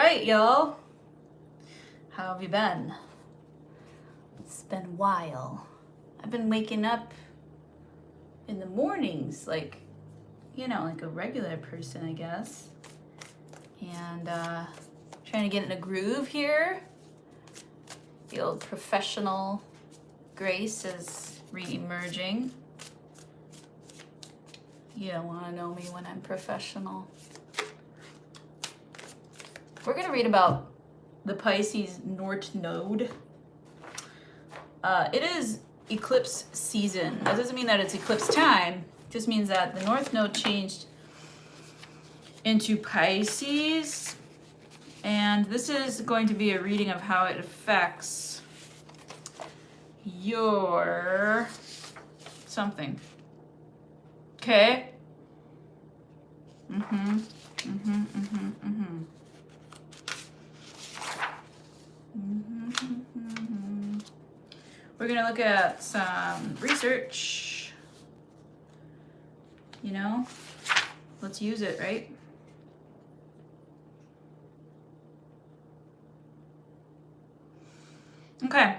right, y'all. How have you been? It's been a while. I've been waking up in the mornings, like, like a regular person, I guess. And trying to get in a groove here. The old professional Grace is re-emerging. You don't want to know me when I'm professional. We're going to read about the Pisces North Node. It is eclipse season. That doesn't mean that it's eclipse time. It just means that the North Node changed into Pisces. And this is going to be a reading of how it affects your something. Okay? We're going to look at some research. Let's use it, right? Okay.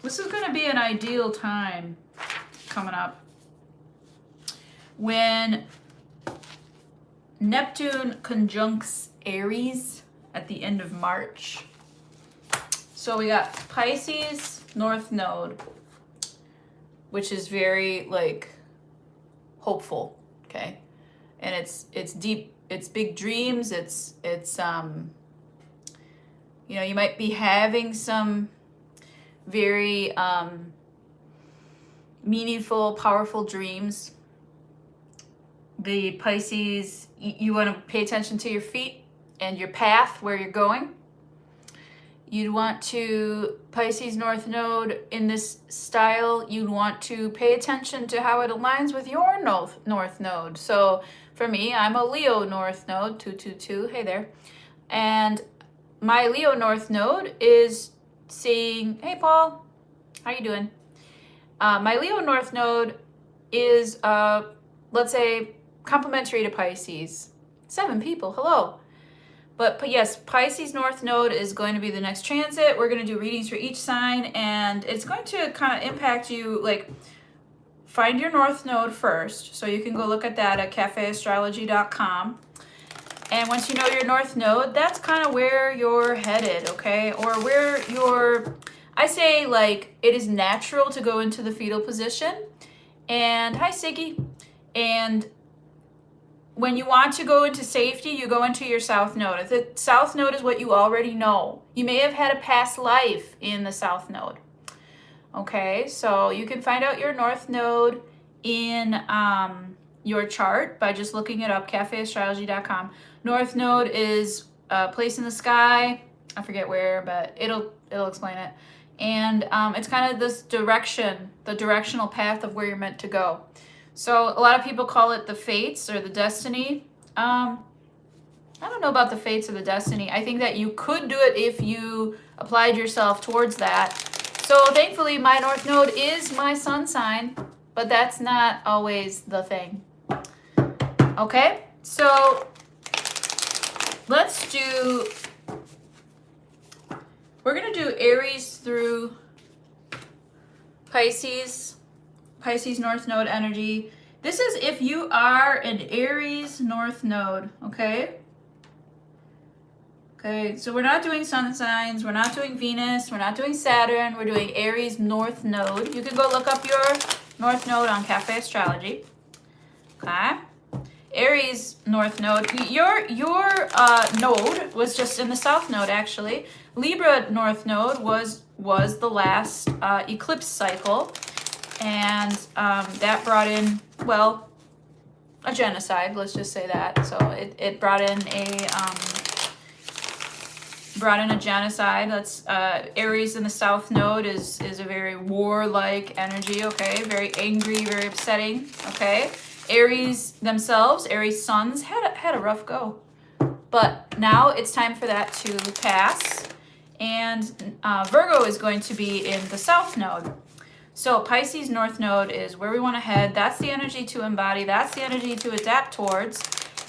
This is going to be an ideal time coming up when Neptune conjuncts Aries at the end of March. So we got Pisces North Node, which is very hopeful, okay? And it's deep, it's big dreams, it's you might be having some very meaningful, powerful dreams. The Pisces, you want to pay attention to your feet and your path, where you're going. You'd want to, Pisces North Node in this style, you'd want to pay attention to how it aligns with your North Node. So for me, I'm a Leo North Node, 222, hey there. And my Leo North Node is seeing, hey Paul, how you doing? My Leo North Node is, let's say, complementary to Pisces. 7 people, hello. But yes, Pisces North Node is going to be the next transit. We're going to do readings for each sign, and it's going to kind of impact you, find your North Node first. So you can go look at that at cafeastrology.com. And once you know your North Node, that's kind of where you're headed, okay? Or where I say, it is natural to go into the fetal position. And, hi, Siggy. And when you want to go into safety, you go into your South Node. If the South Node is what you already know, you may have had a past life in the South Node. Okay, so you can find out your North Node in your chart by just looking it up, cafeastrology.com. North Node is a place in the sky. I forget where, but it'll explain it. And it's kind of this direction, the directional path of where you're meant to go. So a lot of people call it the fates or the destiny. I don't know about the fates or the destiny. I think that you could do it if you applied yourself towards that. So thankfully, my North Node is my sun sign, but that's not always the thing. Okay, so we're going to do Aries through Pisces North Node energy. This is if you are an Aries North Node, okay? Okay, so we're not doing sun signs, we're not doing Venus, we're not doing Saturn, we're doing Aries North Node. You can go look up your North Node on Cafe Astrology. Okay? Aries North Node. Your node was just in the South Node, actually. Libra North Node was the last eclipse cycle. And that brought in, a genocide, let's just say that. So it brought in a genocide. That's Aries in the South Node is a very warlike energy, okay? Very angry, very upsetting, okay? Aries themselves, Aries suns, had a rough go. But now it's time for that to pass. And Virgo is going to be in the South Node. So Pisces North Node is where we want to head. That's the energy to embody. That's the energy to adapt towards.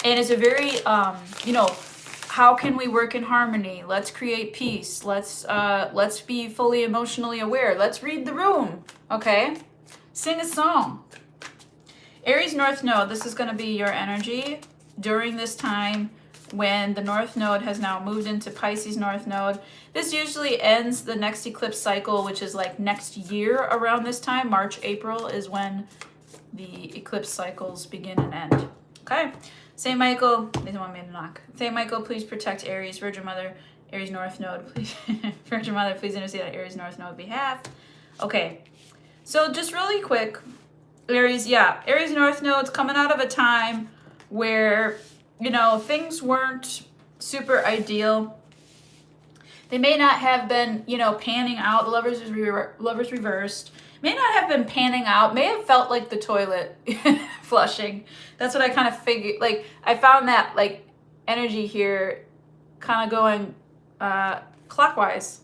And it's a very, how can we work in harmony? Let's create peace. Let's be fully emotionally aware. Let's read the room, okay? Sing a song. Aries North Node, this is going to be your energy during this time when the North Node has now moved into Pisces North Node. This usually ends the next eclipse cycle, which is like next year around this time. March, April is when the eclipse cycles begin and end. Okay. Saint Michael, they don't want me to knock. Saint Michael, please protect Aries. Virgin Mother, Aries North Node, please. Virgin Mother, please intercede on Aries North Node behalf. Okay. So just really quick, Aries, Aries North Node's coming out of a time where, things weren't super ideal. They may not have been, panning out. The lovers reversed. May not have been panning out. May have felt like the toilet flushing. That's what I kind of figured. Like, I found that, like, energy here kind of going clockwise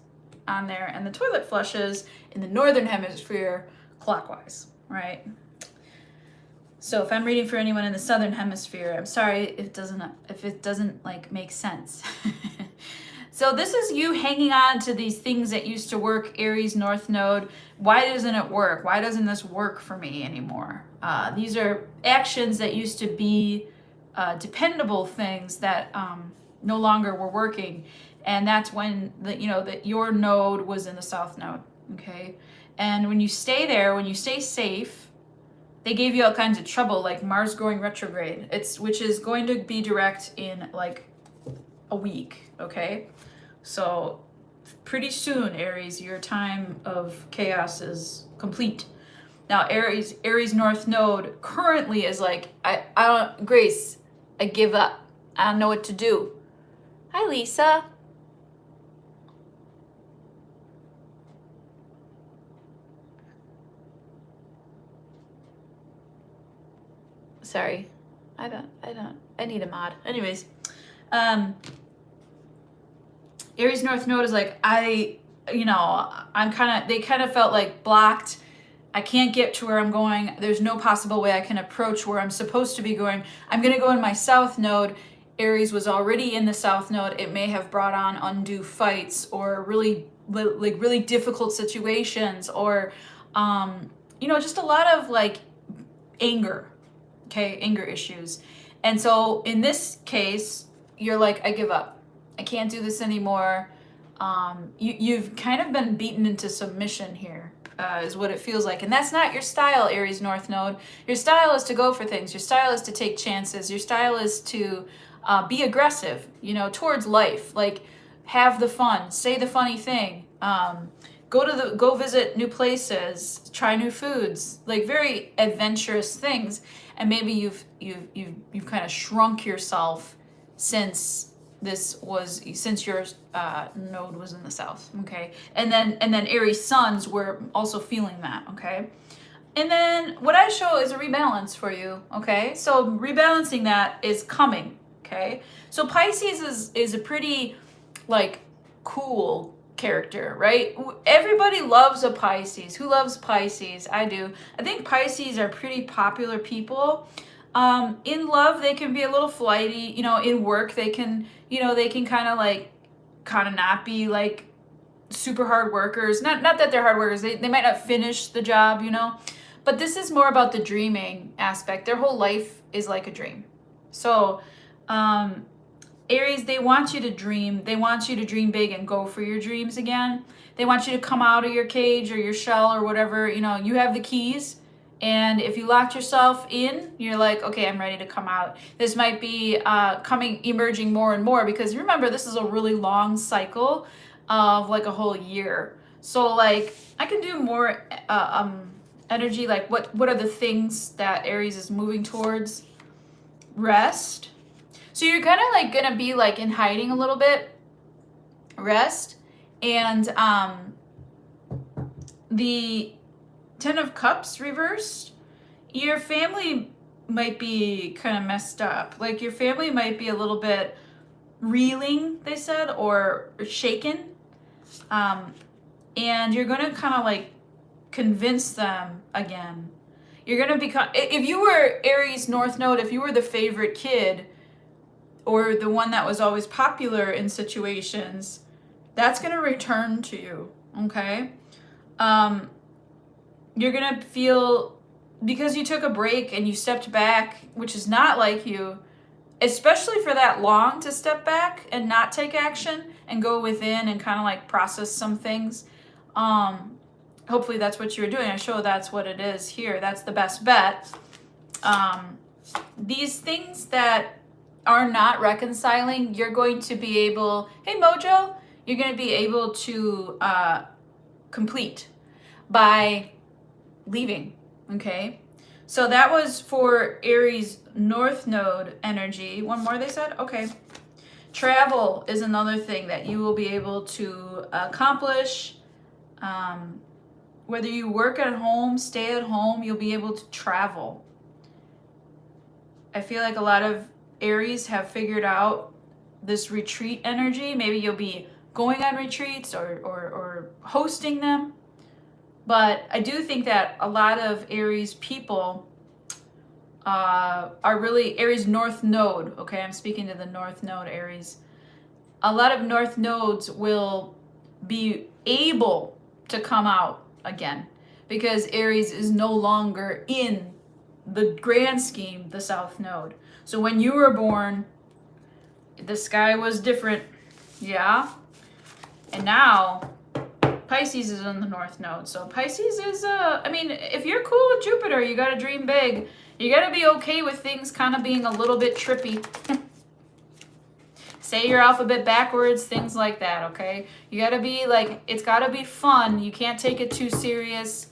on there. And the toilet flushes in the northern hemisphere clockwise, right? So if I'm reading for anyone in the southern hemisphere, I'm sorry if it doesn't like make sense. So this is you hanging on to these things that used to work, Aries North Node. Why doesn't it work? Why doesn't this work for me anymore? These are actions that used to be dependable things that no longer were working, and that's when that your node was in the South Node. Okay, and when you stay there, when you stay safe. They gave you all kinds of trouble, like Mars going retrograde, which is going to be direct in like a week, okay? So pretty soon, Aries, your time of chaos is complete. Now, Aries North Node currently is like, I don't, Grace, I give up. I don't know what to do. Hi, Lisa. Sorry, I need a mod. Anyways, Aries North Node is like, they kind of felt like blocked. I can't get to where I'm going. There's no possible way I can approach where I'm supposed to be going. I'm going to go in my South Node. Aries was already in the South Node. It may have brought on undue fights or really difficult situations or, just a lot of like anger. Okay, anger issues. And so in this case, you're like, I give up. I can't do this anymore. You've kind of been beaten into submission here, is what it feels like. And that's not your style, Aries North Node. Your style is to go for things. Your style is to take chances. Your style is to be aggressive, towards life. Like, have the fun, say the funny thing. Go visit new places, try new foods, like very adventurous things. And maybe you've kind of shrunk yourself since your node was in the South, okay? And then Aries suns were also feeling that, okay? And then what I show is a rebalance for you, okay? So rebalancing that is coming, okay? So Pisces is a pretty like cool character, right? Everybody loves a Pisces. Who loves Pisces? I do. I think Pisces are pretty popular people. In love, they can be a little flighty. In work, they can kind of not be like super hard workers. Not that they're hard workers. They might not finish the job, But this is more about the dreaming aspect. Their whole life is like a dream. So, Aries, they want you to dream. They want you to dream big and go for your dreams again. They want you to come out of your cage or your shell or whatever. You have the keys. And if you locked yourself in, you're like, okay, I'm ready to come out. This might be emerging more and more because remember, this is a really long cycle of like a whole year. So like I can do more energy. Like what are the things that Aries is moving towards? Rest. So you're kind of like going to be like in hiding a little bit. Rest. And the 10 of Cups reversed. Your family might be kind of messed up. Like your family might be a little bit reeling, they said, or shaken. And you're going to kind of like convince them again. You're going to become, if you were Aries North Node, if you were the favorite kid or the one that was always popular in situations, that's going to return to you, okay? You're going to feel, because you took a break and you stepped back, which is not like you, especially for that long to step back and not take action and go within and kind of like process some things. Hopefully that's what you were doing. I show that's what it is here. That's the best bet. These things that are not reconciling, you're going to be able, hey Mojo, you're going to be able to complete by leaving, okay? So that was for Aries North Node energy. One more they said? Okay. Travel is another thing that you will be able to accomplish. Whether you work at home, stay at home, you'll be able to travel. I feel like a lot of Aries have figured out this retreat energy. Maybe you'll be going on retreats or hosting them. But I do think that a lot of Aries people are really Aries North Node. Okay, I'm speaking to the North Node Aries. A lot of North Nodes will be able to come out again because Aries is no longer in the grand scheme, the South Node. So when you were born, the sky was different, yeah? And now Pisces is in the North Node. So Pisces is, I mean, if you're cool with Jupiter, you gotta dream big. You gotta be okay with things kind of being a little bit trippy. Say your alphabet backwards, things like that, okay? You gotta be like, it's gotta be fun. You can't take it too serious,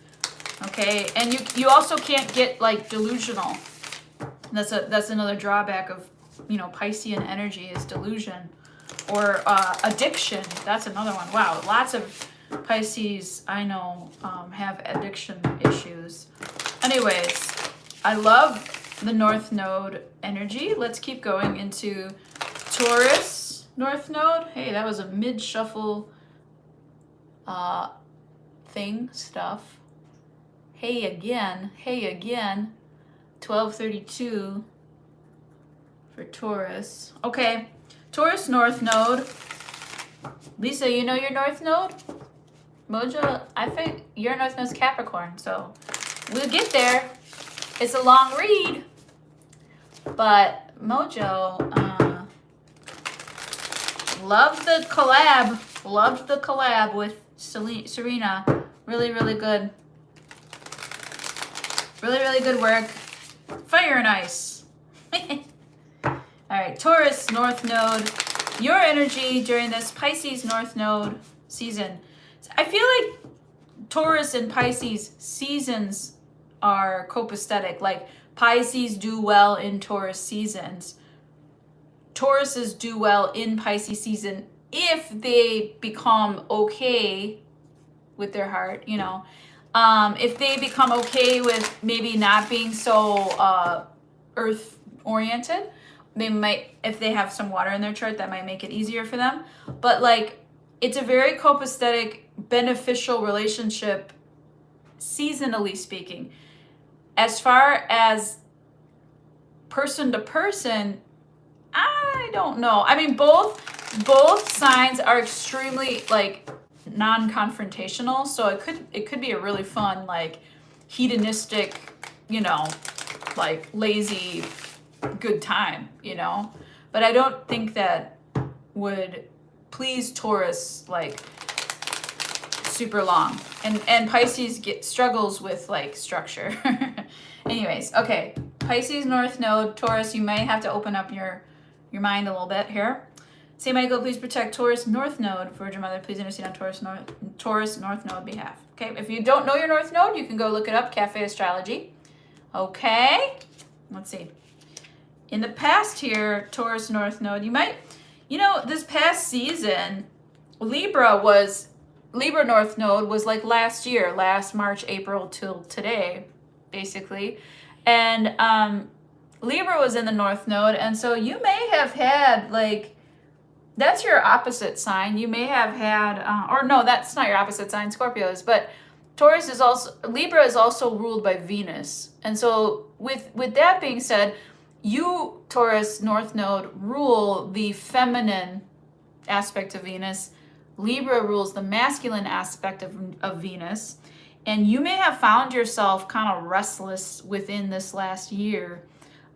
okay? And you also can't get like delusional. That's another drawback of, you know, Piscean energy is delusion or addiction. That's another one. Wow, lots of Pisces I know have addiction issues. Anyways, I love the North Node energy. Let's keep going into Taurus North Node. Hey, that was a mid-shuffle stuff. Hey again. 1232 for Taurus. Okay, Taurus North Node. Lisa, you know your North Node? Mojo, I think your North Node's Capricorn, so we'll get there. It's a long read, but Mojo, loved the collab with Serena. Really, really good. Really, really good work. Fire and ice. All right, Taurus North Node. Your energy during this Pisces North Node season. I feel like Taurus and Pisces seasons are copacetic. Like Pisces do well in Taurus seasons. Tauruses do well in Pisces season if they become okay with their heart, you know. If they become okay with maybe not being so earth oriented, they might, if they have some water in their chart, that might make it easier for them. But like, it's a very copacetic, beneficial relationship, seasonally speaking. As far as person to person, I don't know. I mean, both signs are extremely like non-confrontational, so it could be a really fun, like hedonistic, you know, like lazy good time, you know. But I don't think that would please Taurus like super long. And Pisces struggles with like structure. Anyways, okay. Pisces North Node, Taurus, you may have to open up your mind a little bit here. Saint Michael, please protect Taurus North Node. Virgin Mother, please intercede on Taurus North Node behalf. Okay, if you don't know your North Node, you can go look it up, Cafe Astrology. Okay, let's see. In the past here, Taurus North Node, you might, you know, this past season, Libra North Node was like last year, last March, April till today, basically. And Libra was in the North Node, and so you may have had like, that's your opposite sign. You may have had, or no, that's not your opposite sign, Scorpios, but Taurus is also, Libra is also ruled by Venus. And so with that being said, you, Taurus North Node, rule the feminine aspect of Venus. Libra rules the masculine aspect of Venus. And you may have found yourself kind of restless within this last year.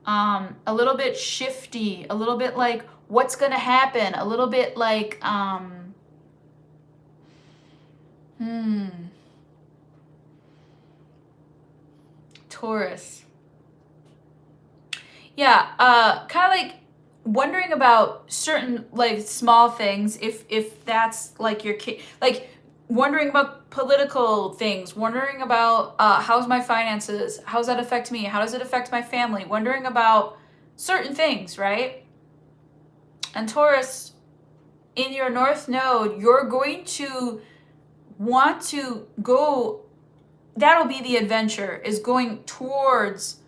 A little bit shifty, a little bit like, what's going to happen? A little bit like, Taurus. Yeah, kind of like wondering about certain like small things, if that's like your kid, like wondering about political things, wondering about how's my finances, how's that affect me, how does it affect my family, wondering about certain things, right? And Taurus, in your North Node, you're going to want to go, that'll be the adventure, is going towards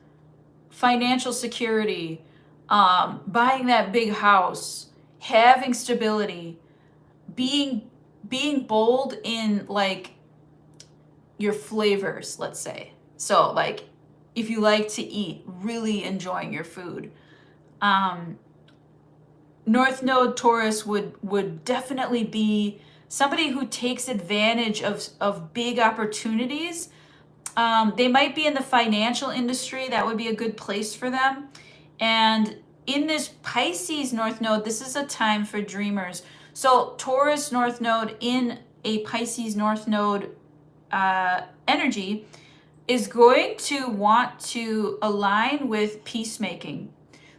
financial security, buying that big house, having stability, being bold in like your flavors, let's say. So like if you like to eat, really enjoying your food. North Node Taurus would definitely be somebody who takes advantage of big opportunities. They might be in the financial industry. That would be a good place for them. And in this Pisces North Node, this is a time for dreamers. So Taurus North Node in a Pisces North Node energy is going to want to align with peacemaking.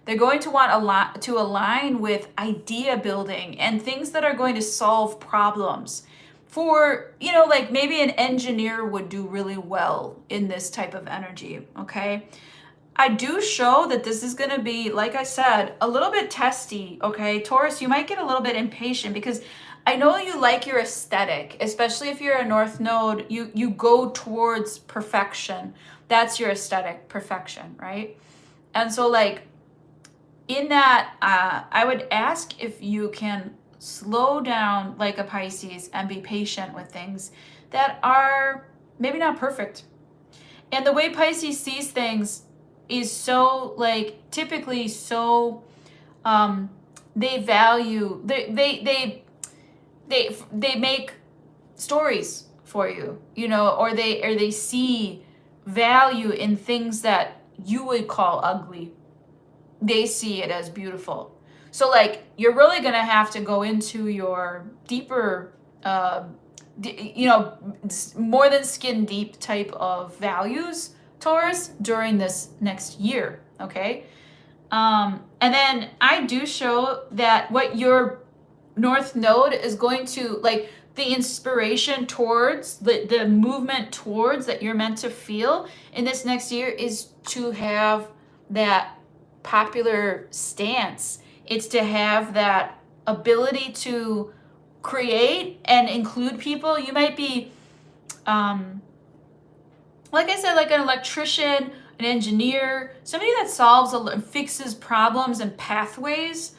They're going to want a lot to align with idea building and things that are going to solve problems. For, you know, like maybe an engineer would do really well in this type of energy, okay? I do show that this is going to be, like I said, a little bit testy, okay? Taurus, you might get a little bit impatient because I know you like your aesthetic, especially if you're a North Node, you go towards perfection. That's your aesthetic, perfection, right? And so like in that, I would ask if you can slow down like a Pisces and be patient with things that are maybe not perfect. And the way Pisces sees things is so like typically so they value they make stories for you, you know, or they see value in things that you would call ugly. They see it as beautiful. So like you're really going to have to go into your deeper you know, more than skin deep type of values, Taurus, during this next year, okay? And then I do show that what your North Node is going to, like the inspiration towards, the movement towards that you're meant to feel in this next year is to have that popular stance. It's to have that ability to create and include people. You might be, like I said, like an electrician, an engineer, somebody that solves and fixes problems and pathways.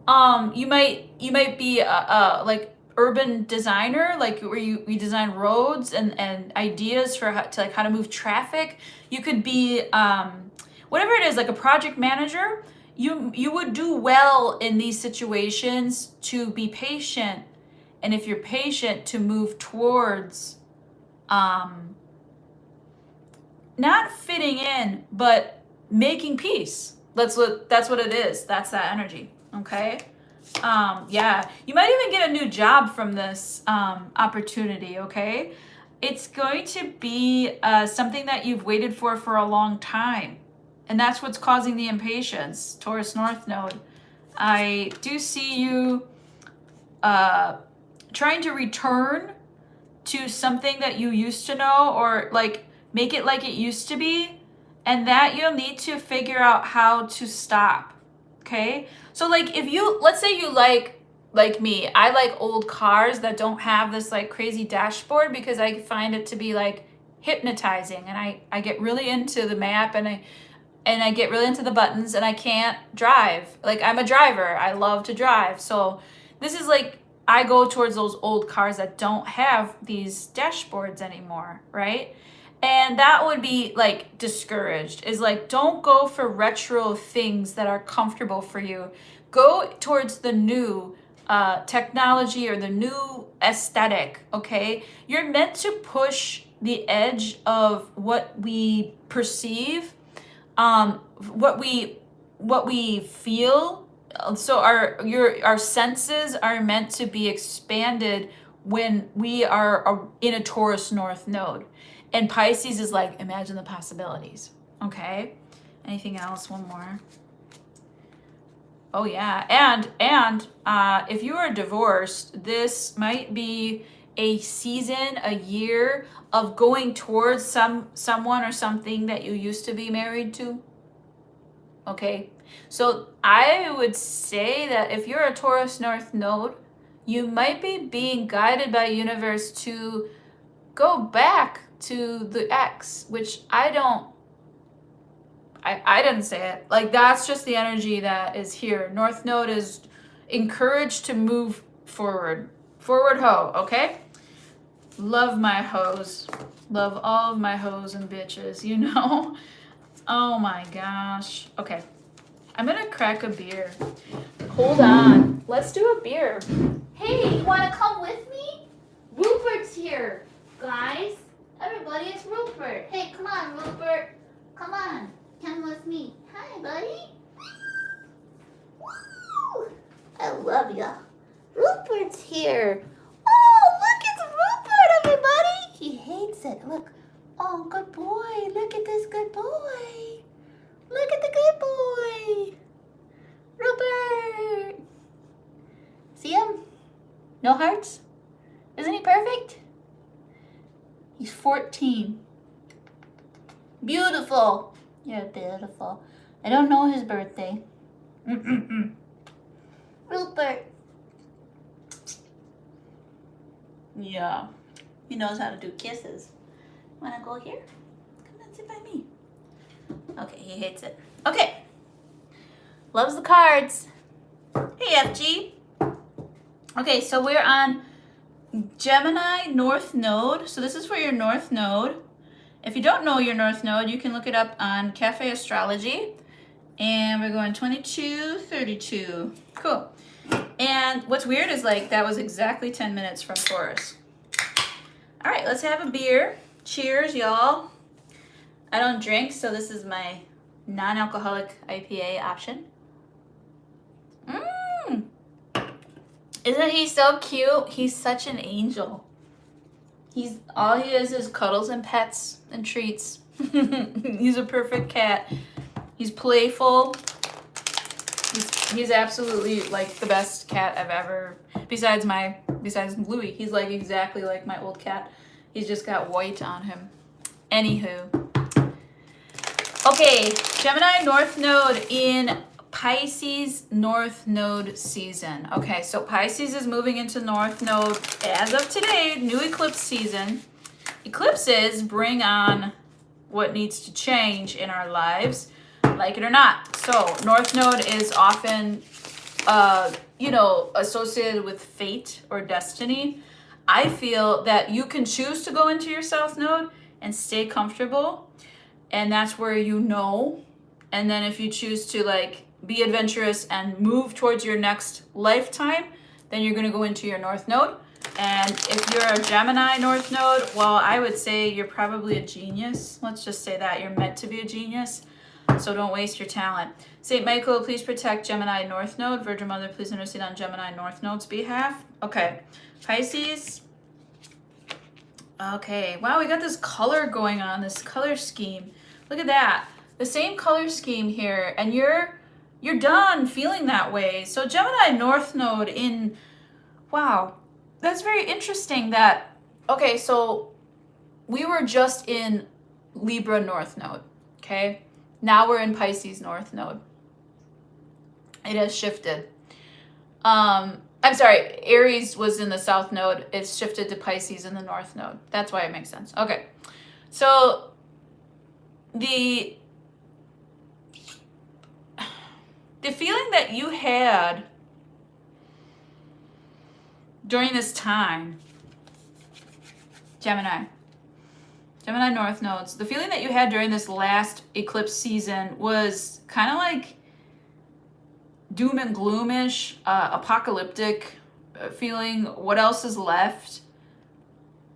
You might be a like urban designer, like where you design roads and ideas for how to move traffic. You could be whatever it is, like a project manager. You would do well in these situations to be patient, and if you're patient, to move towards not fitting in, but making peace. That's what it is. That's that energy. Okay. Yeah, you might even get a new job from this opportunity. Okay, it's going to be something that you've waited for a long time, and that's what's causing the impatience. Taurus North Node, I do see you trying to return to something that you used to know, or like make it like it used to be, and that you'll need to figure out how to stop. Okay, so like if you, let's say you like me, I like old cars that don't have this like crazy dashboard because I find it to be like hypnotizing, and I get really into the map, and I get really into the buttons, and I can't drive. Like I'm a driver, I love to drive. So this is like I go towards those old cars that don't have these dashboards anymore, right? And that would be like discouraged, is like, don't go for retro things that are comfortable for you. Go towards the new technology or the new aesthetic, okay? You're meant to push the edge of what we perceive, what we feel. So our senses are meant to be expanded when we are in a Taurus North node. And Pisces is like, imagine the possibilities. Okay. Anything else? One more. Oh yeah. And if you are divorced, this might be a season, a year of going towards someone or something that you used to be married to. Okay. So I would say that if you're a Taurus North node, you might be being guided by universe to go back to the ex, which I didn't say it. Like, that's just the energy that is here. North node is encouraged to move forward. Forward ho, okay? Love my hoes. Love all of my hoes and bitches, you know? Oh my gosh. Okay. I'm gonna crack a beer. Hold on. Let's do a beer. Hey, you wanna come with me? Rupert's here, guys. Everybody, it's Rupert. Hey, come on, Rupert. Come on, come with me. Hi, buddy. Woo! I love ya. Rupert's here. Oh, look, it's Rupert, everybody. He hates it. Look. Oh, good boy. Look at this good boy. Look at the good boy. Rupert. See him? No hearts? Isn't he perfect? He's 14. Beautiful. You're beautiful. I don't know his birthday. Rupert. Yeah. He knows how to do kisses. Wanna go here? Come and sit by me. Okay, he hates it. Okay. Loves the cards. Hey, FG. Okay, so we're on Gemini North Node. So this is for your North Node. If you don't know your North Node, you can look it up on Cafe Astrology. And we're going 22, 32. Cool. And what's weird is like that was exactly 10 minutes from Taurus. All right, let's have a beer. Cheers, y'all. I don't drink, so this is my non-alcoholic IPA option. Isn't he so cute? He's such an angel. All he is cuddles and pets and treats. He's a perfect cat. He's playful. He's absolutely like the best cat I've ever, besides Louis. He's like exactly like my old cat. He's just got white on him. Anywho. Okay, Gemini North Node in Pisces North Node season. Okay, so Pisces is moving into North Node as of today, new eclipse season. Eclipses bring on what needs to change in our lives, like it or not. So North Node is often, associated with fate or destiny. I feel that you can choose to go into your South Node and stay comfortable, and that's where you know. And then if you choose to like be adventurous and move towards your next lifetime, then you're going to go into your North Node. And if you're a Gemini North Node, well, I would say you're probably a genius. Let's just say that you're meant to be a genius. So don't waste your talent. Saint Michael, please protect Gemini North Node. Virgin Mother, please intercede on Gemini North Node's behalf. Okay, Pisces. Okay, wow, we got this color going on, this color scheme. Look at that. The same color scheme here, and you're done feeling that way. So Gemini North Node in, wow, that's very interesting that, okay, so we were just in Libra North Node, okay? Now we're in Pisces North Node. It has shifted. I'm sorry, Aries was in the South Node. It's shifted to Pisces in the North Node. That's why it makes sense. Okay, so the feeling that you had during this time, Gemini North Nodes, the feeling that you had during this last eclipse season was kind of like doom and gloomish, apocalyptic feeling. What else is left?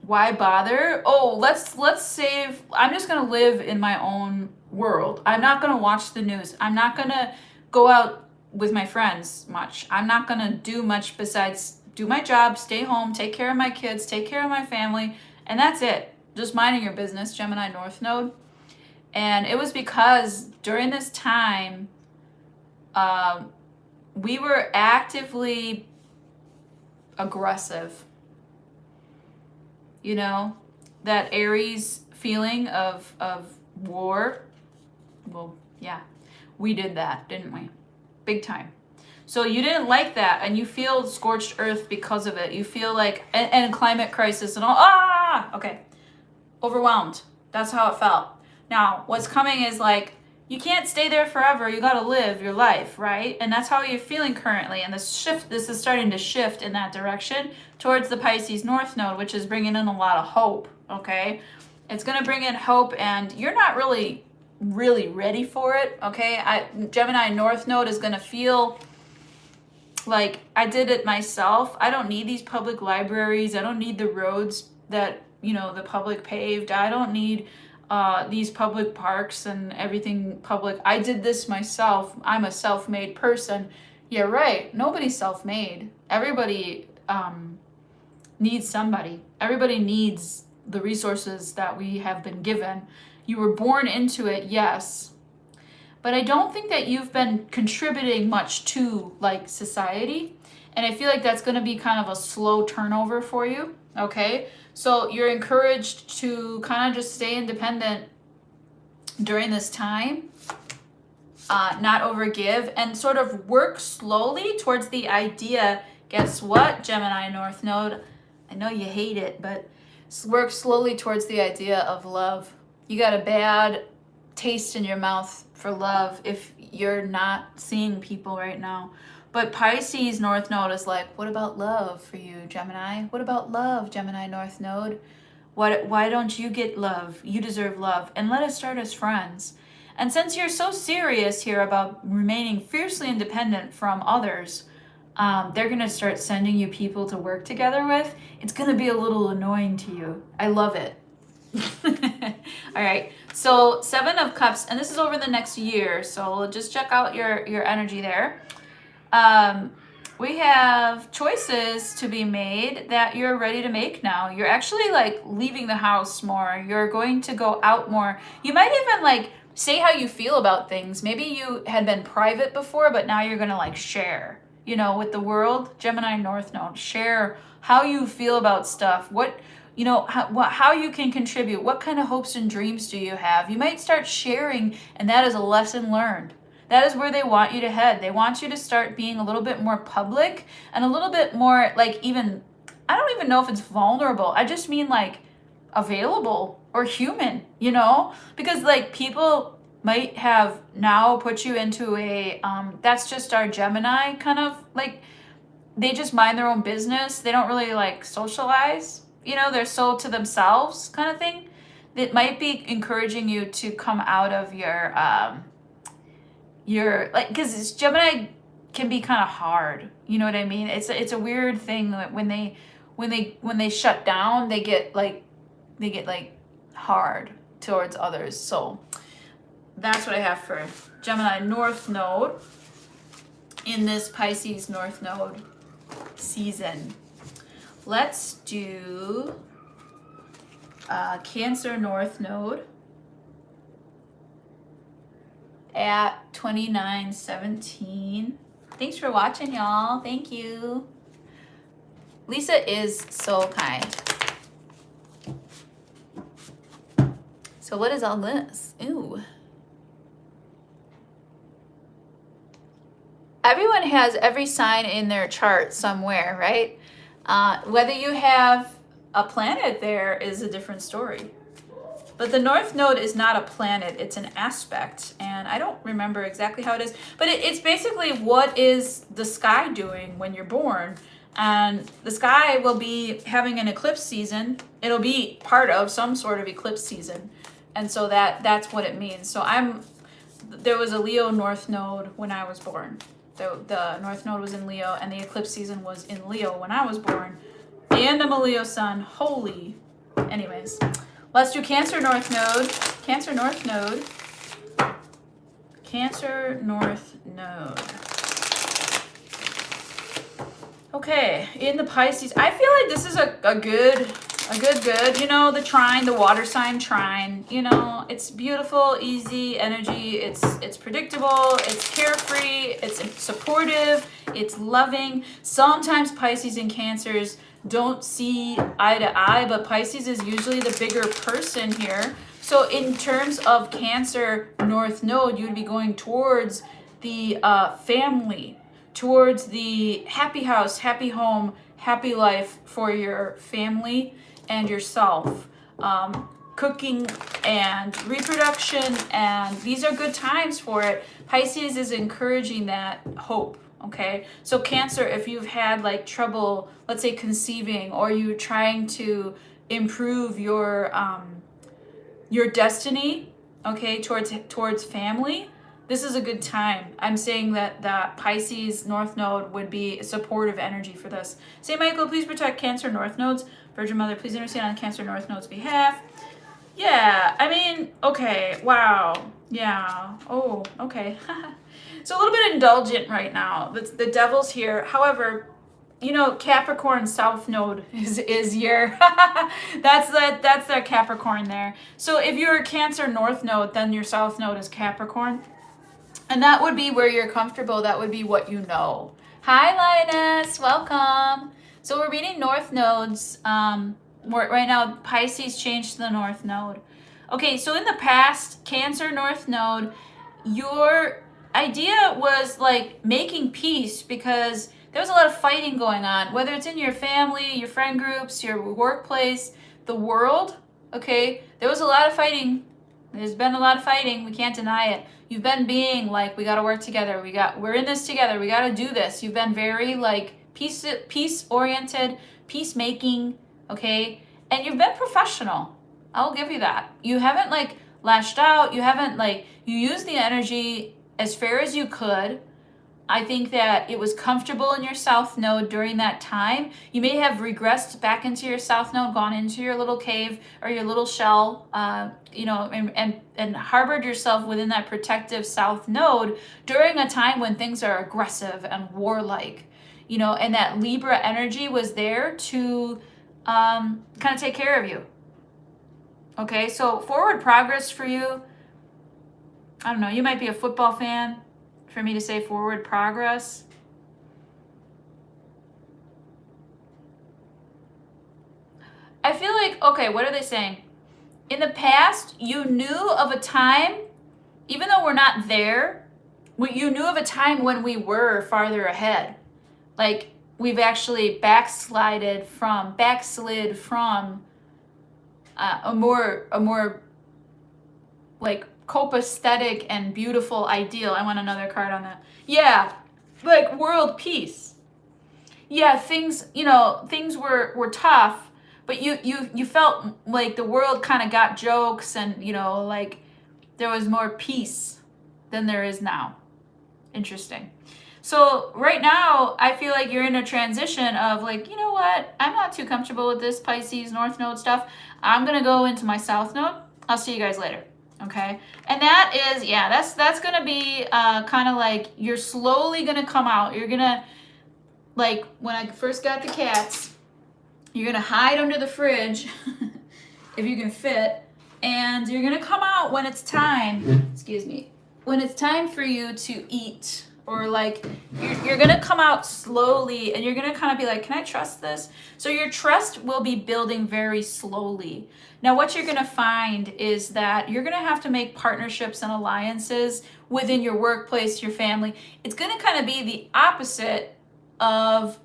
Why bother? Oh, let's save. I'm just gonna live in my own world. I'm not gonna watch the news. I'm not gonna go out with my friends much. I'm not gonna do much besides do my job, stay home, take care of my kids, take care of my family, and that's it. Just minding your business, Gemini North Node. And it was because during this time, we were actively aggressive. You know, that Aries feeling of war. Well, yeah, we did that, didn't we? Big time. So you didn't like that, and you feel scorched earth because of it. You feel like, and climate crisis and all, okay. Overwhelmed. That's how it felt. Now, what's coming is like, you can't stay there forever. You got to live your life, right? And that's how you're feeling currently. And this is starting to shift in that direction towards the Pisces North Node, which is bringing in a lot of hope, okay? It's going to bring in hope, and you're not really ready for it, okay? Gemini North Node is going to feel like, I did it myself. I don't need these public libraries. I don't need the roads that, you know, the public paved. I don't need these public parks and everything public. I did this myself. I'm a self-made person. Yeah, right. Nobody's self-made. Everybody needs somebody. Everybody needs the resources that we have been given. You were born into it, yes. But I don't think that you've been contributing much to like society. And I feel like that's going to be kind of a slow turnover for you, okay? So you're encouraged to kind of just stay independent during this time, not overgive, and sort of work slowly towards the idea. Guess what, Gemini North Node? I know you hate it, but work slowly towards the idea of love. You got a bad taste in your mouth for love if you're not seeing people right now. But Pisces North Node is like, what about love for you, Gemini? What about love, Gemini North Node? Why don't you get love? You deserve love. And let us start as friends. And since you're so serious here about remaining fiercely independent from others, they're going to start sending you people to work together with. It's going to be a little annoying to you. I love it. All right. So 7 of Cups, and this is over the next year. So just check out your energy there. We have choices to be made that you're ready to make now. You're actually like leaving the house more. You're going to go out more. You might even like say how you feel about things. Maybe you had been private before, but now you're going to like share, you know, with the world. Gemini North Node, share how you feel about stuff. What, you know, how you can contribute. What kind of hopes and dreams do you have? You might start sharing, and that is a lesson learned. That is where they want you to head. They want you to start being a little bit more public and a little bit more like even, I don't even know if it's vulnerable. I just mean like available or human, you know? Because like people might have now put you into a, that's just our Gemini kind of like, they just mind their own business. They don't really like socialize, you know, they're so to themselves kind of thing. It might be encouraging you to come out of your like, because Gemini can be kind of hard, you know what I mean? It's a weird thing that when they shut down, they get like hard towards others. So that's what I have for Gemini North Node in this Pisces North Node season. Let's do Cancer North Node at 2917. Thanks for watching, y'all. Thank you. Lisa is so kind. So what is all this? Ooh. Everyone has every sign in their chart somewhere, right? Whether you have a planet there is a different story. But the North Node is not a planet, it's an aspect. And I don't remember exactly how it is, but it's basically what is the sky doing when you're born. And the sky will be having an eclipse season. It'll be part of some sort of eclipse season. And so that's what it means. So there was a Leo North Node when I was born. The North Node was in Leo, and the eclipse season was in Leo when I was born. And I'm a Leo sun. Holy. Anyways, let's do Cancer North Node. Cancer North Node. Cancer North Node. Okay, in the Pisces, I feel like this is a good, you know, the trine, the water sign trine, you know, it's beautiful, easy energy, it's predictable, it's carefree, it's supportive, it's loving. Sometimes Pisces and Cancers don't see eye to eye, but Pisces is usually the bigger person here. So in terms of Cancer North Node, you'd be going towards the family, towards the happy house, happy home, happy life for your family and yourself. Cooking and reproduction, and these are good times for it. Pisces is encouraging that hope, okay? So Cancer, if you've had like trouble, let's say conceiving, or you're trying to improve your destiny, okay, towards family, this is a good time. I'm saying that the Pisces North Node would be a supportive energy for this. St. Michael, please protect Cancer North Nodes. Virgin Mother, please intercede on Cancer North Node's behalf. Yeah, I mean, okay, wow. Yeah, oh, okay. So a little bit indulgent right now. The devil's here. However, you know, Capricorn South Node is your, that's that Capricorn there. So if you're a Cancer North Node, then your South Node is Capricorn. And that would be where you're comfortable. That would be what you know. Hi, Linus. Welcome. So we're reading North Nodes. Right now, Pisces changed to the North Node. Okay, so in the past, Cancer North Node, your idea was like making peace because there was a lot of fighting going on, whether it's in your family, your friend groups, your workplace, the world, okay? There was a lot of fighting. There's been a lot of fighting. We can't deny it. You've been being like, we got to work together. We're in this together. We got to do this. You've been very like peace oriented, peacemaking, okay? And you've been professional. I'll give you that. You haven't like lashed out. You haven't like, you used the energy as fair as you could. I think that it was comfortable in your South Node during that time. You may have regressed back into your South Node, gone into your little cave or your little shell, you know, and harbored yourself within that protective South Node during a time when things are aggressive and warlike, you know, and that Libra energy was there to kind of take care of you. Okay, so forward progress for you, I don't know, you might be a football fan. For me to say forward progress. I feel like, okay, what are they saying? In the past, you knew of a time, even though we're not there, you knew of a time when we were farther ahead. Like we've actually backslid from a more like copacetic and beautiful ideal. I want another card on that. Yeah, like world peace. Yeah, things were tough, but you felt like the world kind of got jokes, and you know, like there was more peace than there is now. Interesting. So right now, I feel like you're in a transition of like, you know what? I'm not too comfortable with this Pisces North Node stuff. I'm gonna go into my South Node. I'll see you guys later. Okay, and that is, yeah, that's gonna be kind of like you're slowly gonna come out. You're gonna, like when I first got the cats, you're gonna hide under the fridge if you can fit, and you're gonna come out when it's time. Excuse me, when it's time for you to eat, or like you're gonna come out slowly, and you're gonna kind of be like, can I trust this? So your trust will be building very slowly. Now, what you're going to find is that you're going to have to make partnerships and alliances within your workplace, your family. It's going to kind of be the opposite of,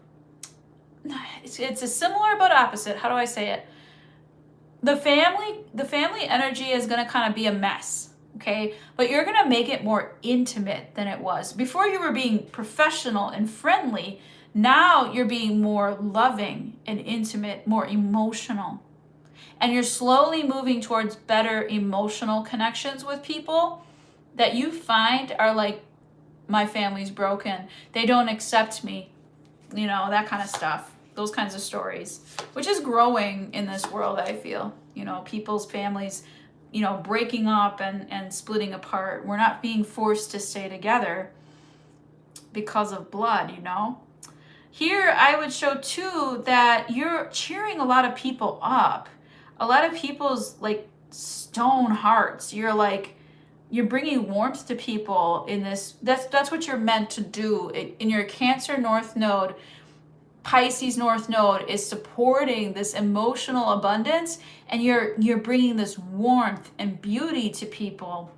it's a similar but opposite. How do I say it? The family energy is going to kind of be a mess, okay? But you're going to make it more intimate than it was. Before you were being professional and friendly. Now you're being more loving and intimate, more emotional. And you're slowly moving towards better emotional connections with people that you find are like, my family's broken. They don't accept me. You know, that kind of stuff. Those kinds of stories, which is growing in this world, I feel. You know, people's families, you know, breaking up and splitting apart. We're not being forced to stay together because of blood, you know. Here, I would show too that you're cheering a lot of people up. A lot of people's like stone hearts. You're bringing warmth to people in this. That's what you're meant to do. In your Cancer North Node, Pisces North Node is supporting this emotional abundance, and you're bringing this warmth and beauty to people.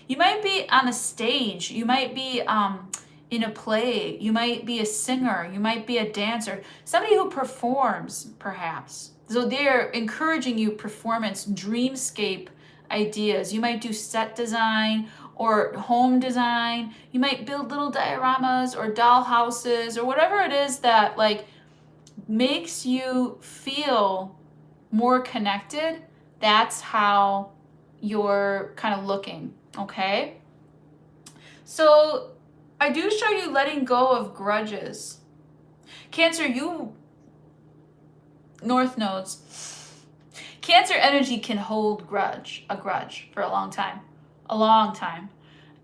You might be on a stage. You might be in a play. You might be a singer. You might be a dancer. Somebody who performs, perhaps. So they're encouraging you performance, dreamscape ideas. You might do set design or home design. You might build little dioramas or doll houses or whatever it is that like makes you feel more connected. That's how you're kind of looking, okay? So I do show you letting go of grudges. Cancer, you North nodes. Cancer energy can hold a grudge for a long time.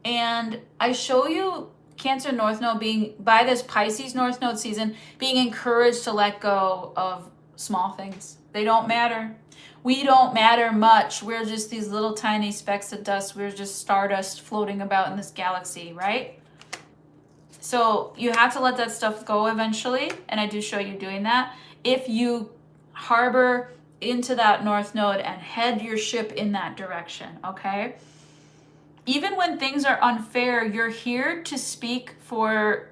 And I show you Cancer North Node being, by this Pisces North Node season, being encouraged to let go of small things. They don't matter. We don't matter much. We're just these little tiny specks of dust. We're just stardust floating about in this galaxy, right? So you have to let that stuff go eventually, and I do show you doing that. If you harbor into that North Node and head your ship in that direction, okay? Even when things are unfair, you're here to speak for,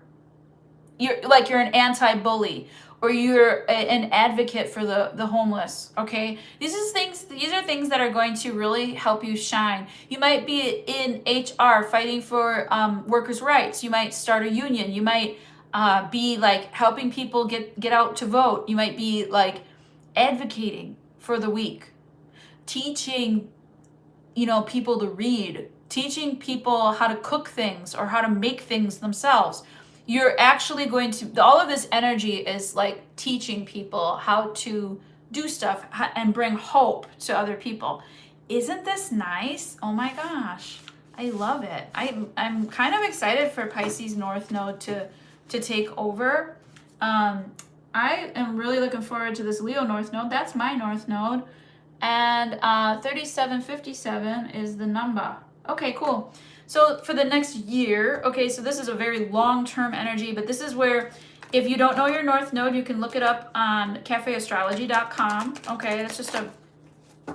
you're an anti-bully, or you're an advocate for the homeless, okay? These are things that are going to really help you shine. You might be in HR fighting for workers' rights. You might start a union. You might be like helping people get out to vote. You might be like advocating for the weak, teaching, you know, people to read, teaching people how to cook things or how to make things themselves. You're actually going to, all of this energy is like teaching people how to do stuff and bring hope to other people. Isn't this nice? Oh my gosh, I love it. I'm kind of excited for Pisces North Node to take over. I am really looking forward to this Leo North Node. That's my North Node. And 3757 is the number. Okay, cool. So for the next year, okay, so this is a very long-term energy, but this is where, if you don't know your North Node, you can look it up on cafeastrology.com. Okay, that's just a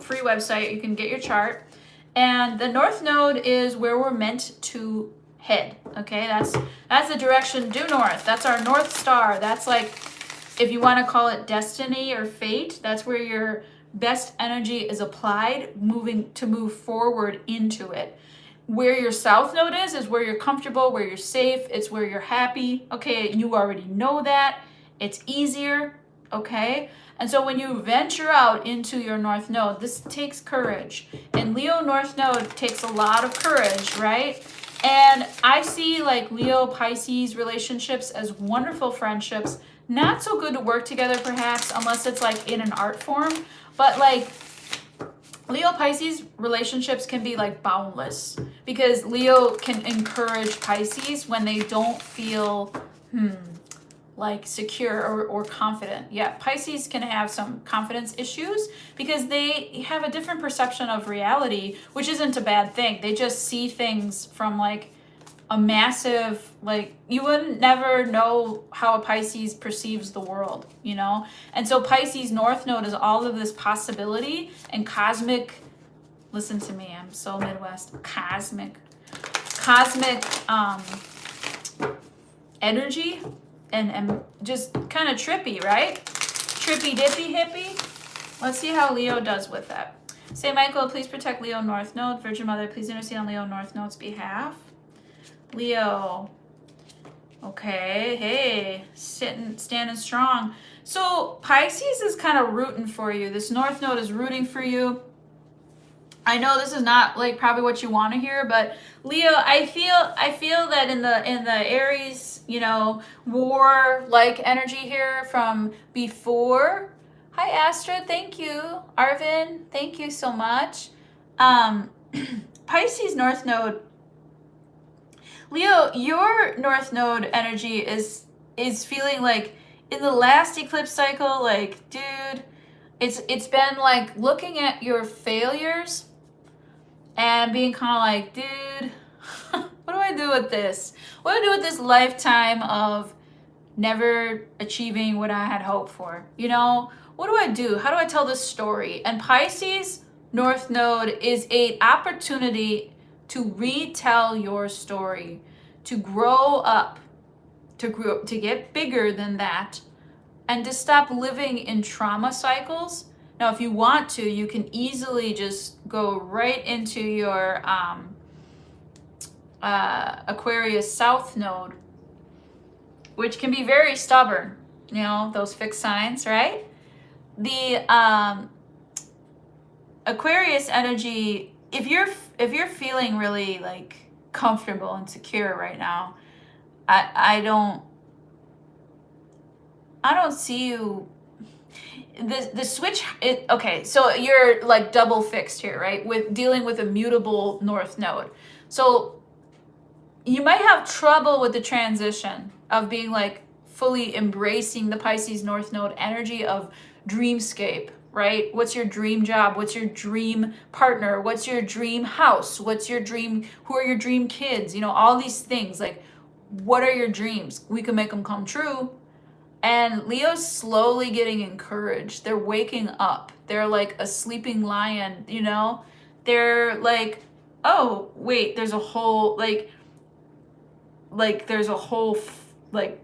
free website. You can get your chart. And the North Node is where we're meant to head. Okay, that's the direction due north. That's our North Star. That's like, if you want to call it destiny or fate, that's where your best energy is applied, move forward into it. Where your South Node is where you're comfortable, where you're safe, it's where you're happy. Okay, you already know that. It's easier, okay? And so when you venture out into your North Node, this takes courage. And Leo North Node takes a lot of courage, right? And I see like Leo Pisces relationships as wonderful friendships. Not so good to work together perhaps, unless it's like in an art form. But like Leo Pisces relationships can be like boundless, because Leo can encourage Pisces when they don't feel like secure or confident. Yeah, Pisces can have some confidence issues because they have a different perception of reality, which isn't a bad thing. They just see things from like a massive, like, you wouldn't never know how a Pisces perceives the world, you know? And so Pisces North Node is all of this possibility and cosmic, listen to me, I'm so Midwest, cosmic energy and just kind of trippy, right? Trippy dippy hippie. Let's see how Leo does with that. St. Michael, please protect Leo North Node. Virgin Mother, please intercede on Leo North Node's behalf. Leo, Okay, hey, standing strong. So Pisces is kind of rooting for you. This North Node is rooting for you. I know this is not like probably what you want to hear, but Leo, I feel that in the Aries, you know, war like energy here from before. Hi Astrid, thank you. Arvin, thank you so much. Um Pisces North Node. Leo, your North Node energy is feeling like in the last eclipse cycle, like, dude, it's been like looking at your failures and being kind of like, dude, what do I do with this? What do I do with this lifetime of never achieving what I had hoped for? You know, what do I do? How do I tell this story? And Pisces North Node is an opportunity to retell your story, to grow up, to get bigger than that, and to stop living in trauma cycles. Now, if you want to, you can easily just go right into your Aquarius South Node, which can be very stubborn. You know, those fixed signs, right? The Aquarius energy, if you're feeling really like comfortable and secure right now, I don't see you. The switch, okay, so you're like double fixed here, right? With dealing with a mutable North Node. So you might have trouble with the transition of being like fully embracing the Pisces North Node energy of dreamscape, right? What's your dream job? What's your dream partner? What's your dream house? What's your dream? Who are your dream kids? You know, all these things. Like, what are your dreams? We can make them come true. And Leo's slowly getting encouraged. They're waking up. They're like a sleeping lion, you know? They're like, oh, wait, there's a whole, like there's a whole, like,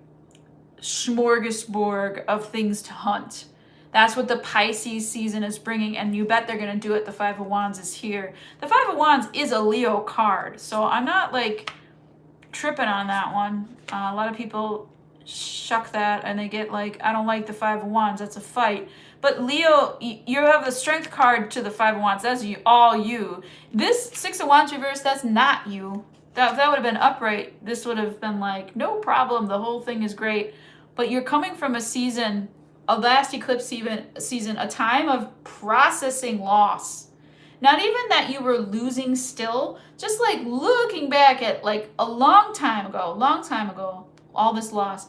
smorgasbord of things to hunt. That's what the Pisces season is bringing, and you bet they're going to do it. The Five of Wands is here. The Five of Wands is a Leo card, so I'm not, like, tripping on that one. A lot of people shuck that and they get like, I don't like the Five of Wands, that's a fight. But Leo, you have the Strength card to the Five of Wands. That's you, all you. This Six of Wands reverse, that's not you. That would have been upright. This would have been like, no problem, the whole thing is great. But you're coming from a season, a last eclipse season, a time of processing loss. Not even that you were losing still, just like looking back at like a long time ago, all this loss.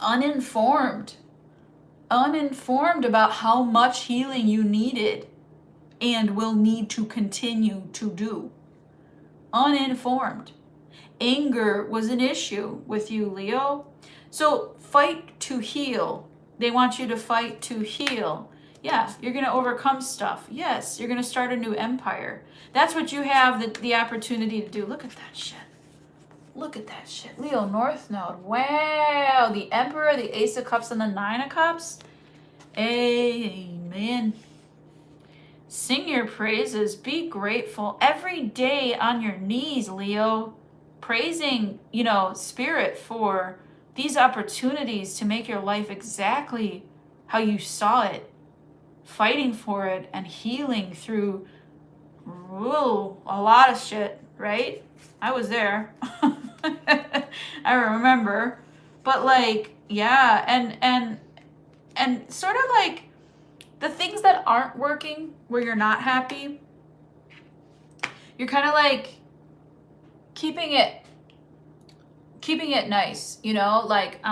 Uninformed about how much healing you needed and will need to continue to do. Uninformed. Anger was an issue with you, Leo. So fight to heal. They want you to fight to heal. Yeah, you're going to overcome stuff. Yes, you're going to start a new empire. That's what you have the opportunity to do. Look at that shit. Look at that shit. Leo North Node. Wow. The Emperor, the Ace of Cups, and the Nine of Cups. Amen. Sing your praises. Be grateful. Every day on your knees, Leo. Praising, you know, Spirit for these opportunities to make your life exactly how you saw it. Fighting for it and healing through a lot of shit, right? I was there. I remember. But like, yeah, and sort of like the things that aren't working where you're not happy, you're kind of like keeping it nice, you know, like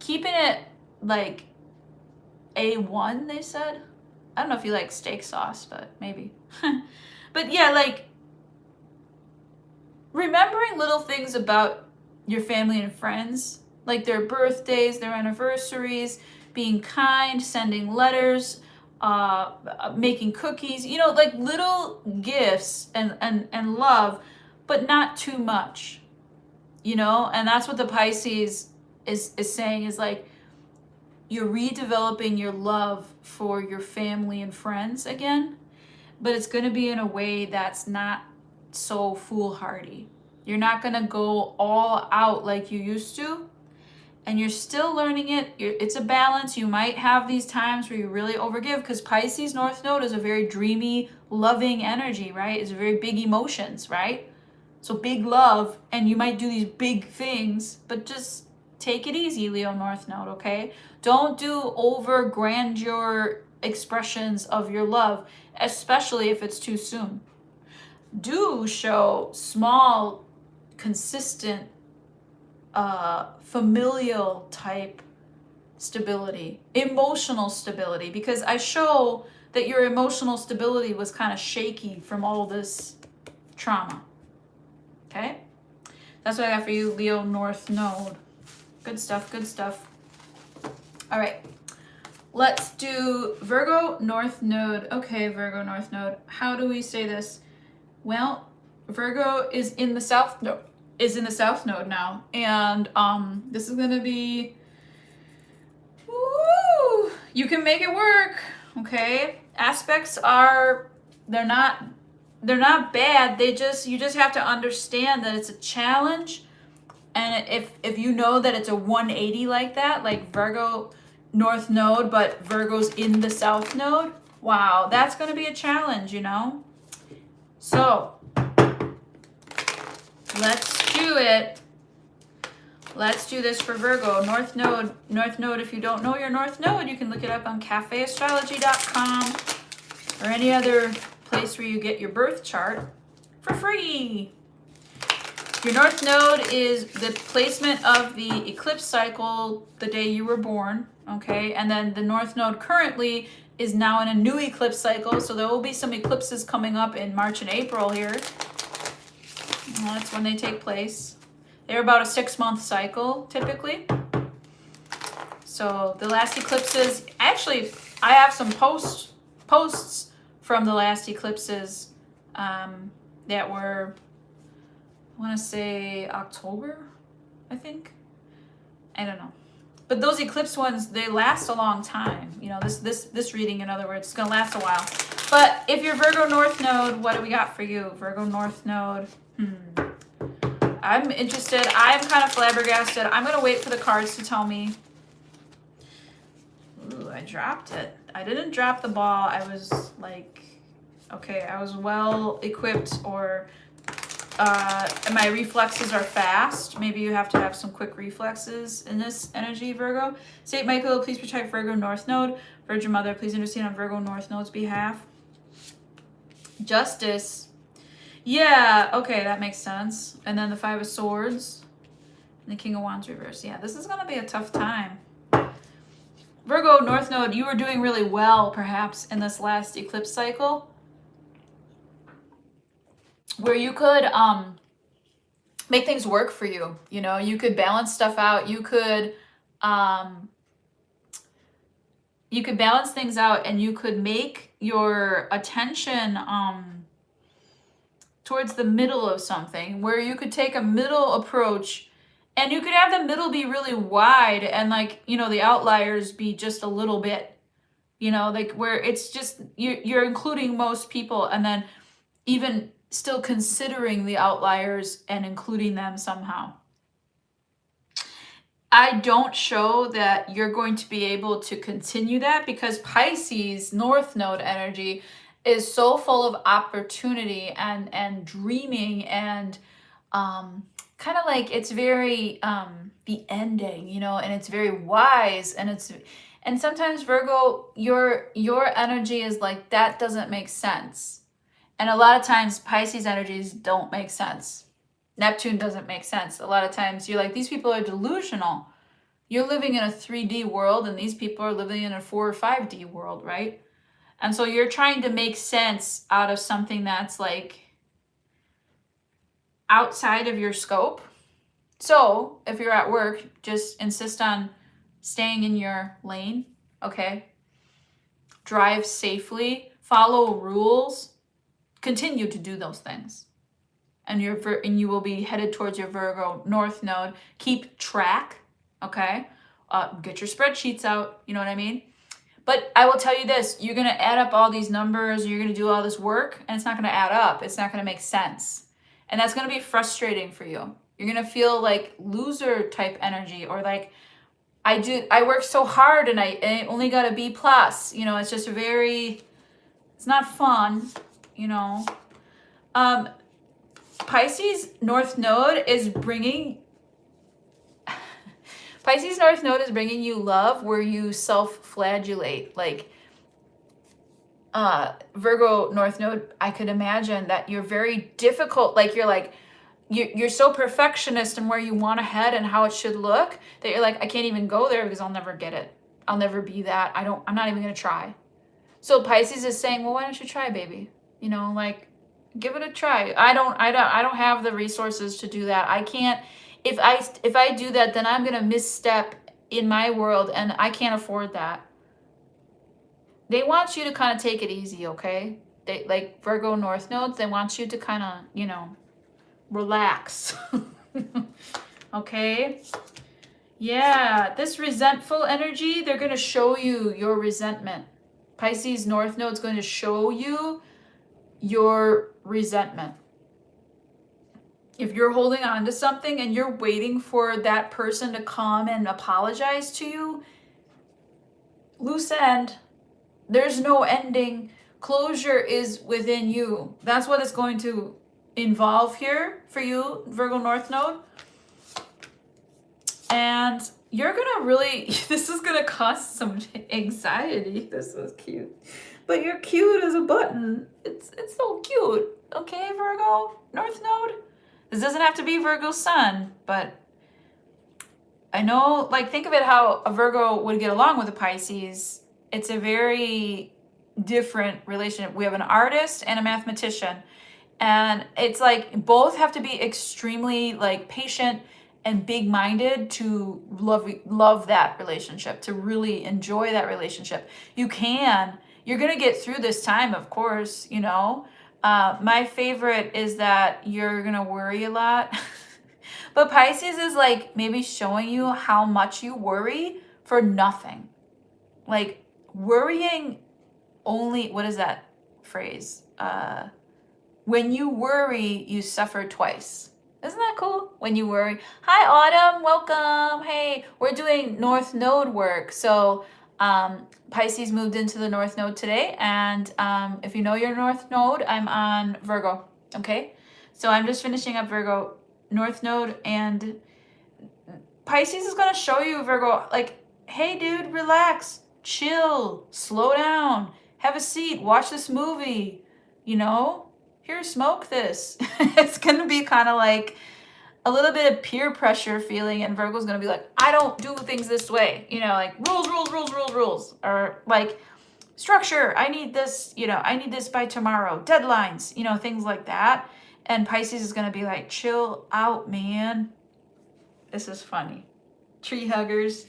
keeping it like A1, they said. I don't know if you like steak sauce, but maybe. But yeah, like remembering little things about your family and friends, like their birthdays, their anniversaries, being kind, sending letters, making cookies, you know, like little gifts and love, but not too much, you know? And that's what the Pisces is saying, is like, you're redeveloping your love for your family and friends again, but it's going to be in a way that's not so foolhardy. You're not going to go all out like you used to. And you're still learning it. It's a balance. You might have these times where you really overgive, because Pisces North Node is a very dreamy, loving energy, right? It's very big emotions, right? So big love, and you might do these big things, but just take it easy, Leo North Node, okay? Don't do over grandeur expressions of your love, especially if it's too soon. Do show small, consistent, familial type stability, emotional stability, because I show that your emotional stability was kind of shaky from all this trauma. Okay? That's what I got for you, Leo North Node. Good stuff, good stuff. All right. Let's do Virgo North Node. Okay, Virgo North Node. How do we say this? Well, Virgo is in the South Node. Is in the South Node now, and this is gonna be, woo, you can make it work. Okay, aspects are, they're not bad. You just have to understand that it's a challenge, and if you know that it's a 180 like that, like Virgo North Node, but Virgo's in the South Node. Wow, that's gonna be a challenge, you know. So let's do it. Let's do this for Virgo. North Node. North Node, if you don't know your North Node, you can look it up on cafeastrology.com or any other place where you get your birth chart for free. Your North Node is the placement of the eclipse cycle the day you were born, okay? And then the North Node currently is now in a new eclipse cycle, so there will be some eclipses coming up in March and April here. Well, that's when they take place. They're about a 6-month cycle, typically. So the last eclipses, actually, I have some posts from the last eclipses that were, I want to say October, I think. I don't know. But those eclipse ones, they last a long time. You know, this reading, in other words, is going to last a while. But if you're Virgo North Node, what do we got for you? Virgo North Node. I'm interested. I'm kind of flabbergasted. I'm going to wait for the cards to tell me. Ooh, I dropped it. I didn't drop the ball. I was like, okay, I was well equipped, or my reflexes are fast. Maybe you have to have some quick reflexes in this energy, Virgo. Saint Michael, please protect Virgo North Node. Virgin Mother, please intercede on Virgo North Node's behalf. Justice. Yeah, okay, that makes sense. And then the Five of Swords. And the King of Wands reverse. Yeah, this is going to be a tough time. Virgo North Node, you were doing really well, perhaps, in this last eclipse cycle, where you could make things work for you. You know, you could balance stuff out. You could balance things out, and you could make your attention towards the middle of something, where you could take a middle approach, and you could have the middle be really wide, and, like, you know, the outliers be just a little bit, you know, like where it's just you're including most people, and then even still considering the outliers and including them somehow. I don't show that you're going to be able to continue that, because Pisces North Node energy is so full of opportunity and dreaming, and kind of like it's very the ending, you know, and it's very wise, and sometimes, Virgo, your energy is like, that doesn't make sense. And a lot of times Pisces energies don't make sense. Neptune doesn't make sense. A lot of times you're like, these people are delusional. You're living in a 3D world, and these people are living in a 4 or 5D world, right? And so you're trying to make sense out of something that's like outside of your scope. So if you're at work, just insist on staying in your lane, okay? Drive safely, follow rules, continue to do those things. And you will be headed towards your Virgo North Node. Keep track, okay? Get your spreadsheets out, you know what I mean? But I will tell you this, you're going to add up all these numbers, you're going to do all this work, and it's not going to add up. It's not going to make sense. And that's going to be frustrating for you. You're going to feel like loser type energy, or like, I work so hard and I only got a B plus. You know, it's just it's not fun, you know. Pisces North Node is bringing you love where you self-flagellate. Like Virgo North Node, I could imagine that you're very difficult. Like you're so perfectionist in where you want to head and how it should look that you're like, I can't even go there because I'll never get it. I'll never be that. I'm not even going to try. So Pisces is saying, well, why don't you try, baby? You know, like, give it a try. I don't have the resources to do that. I can't, if I do that, then I'm going to misstep in my world, and I can't afford that. They want you to kind of take it easy, okay? They, like Virgo North Nodes, they want you to kind of, you know, relax. Okay? Yeah, this resentful energy, they're going to show you your resentment. Pisces North Node is going to show you your resentment. If you're holding on to something and you're waiting for that person to come and apologize to you, loose end. There's no ending. Closure is within you. That's what it's going to involve here for you, Virgo North Node. And you're going to really, this is going to cause some anxiety. This is cute. But you're cute as a button. It's so cute. Okay, Virgo North Node? This doesn't have to be Virgo Sun, but I know, like, think of it how a Virgo would get along with a Pisces. It's a very different relationship. We have an artist and a mathematician. And it's like both have to be extremely like patient and big-minded to love that relationship, to really enjoy that relationship. You're gonna get through this time, of course, you know. My favorite is that you're gonna worry a lot. But Pisces is like maybe showing you how much you worry for nothing. Like worrying only, what is that phrase? When you worry, you suffer twice. Isn't that cool? When you worry. Hi, Autumn. Welcome. Hey, we're doing North Node work. So Pisces moved into the North Node today. And if you know your North Node, I'm on Virgo. Okay? So I'm just finishing up Virgo North Node. And Pisces is going to show you, Virgo, like, hey, dude, relax. Chill. Slow down. Have a seat. Watch this movie. You know? Here, smoke this. It's going to be kind of like a little bit of peer pressure feeling, and Virgo's going to be like, I don't do things this way. You know, like rules. Or like structure. I need this, you know, I need this by tomorrow. Deadlines, you know, things like that. And Pisces is going to be like, chill out, man. This is funny. Tree huggers.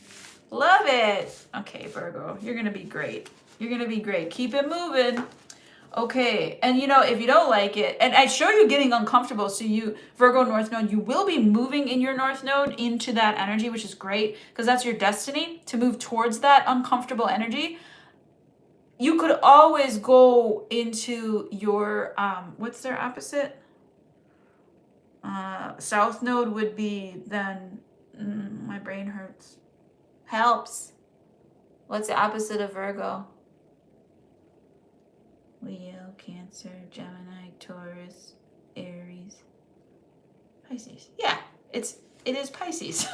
Love it. Okay, Virgo, you're going to be great. You're going to be great. Keep it moving. Okay, and you know, if you don't like it, and I show you getting uncomfortable, so you, Virgo North Node, you will be moving in your North Node into that energy, which is great, because that's your destiny, to move towards that uncomfortable energy. You could always go into your, what's their opposite? South Node would be then, my brain hurts. Helps. What's the opposite of Virgo? Leo, Cancer, Gemini, Taurus, Aries, Pisces. Yeah, it is Pisces.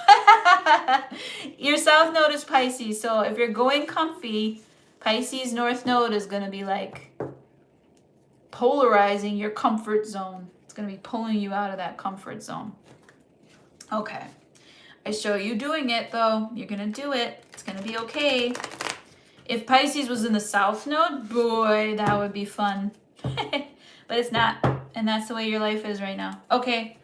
Your South Node is Pisces. So if you're going comfy, Pisces North Node is going to be like polarizing your comfort zone. It's going to be pulling you out of that comfort zone. Okay. I show you doing it though. You're going to do it. It's going to be okay. If Pisces was in the South Node, boy, that would be fun. But it's not. And that's the way your life is right now. Okay.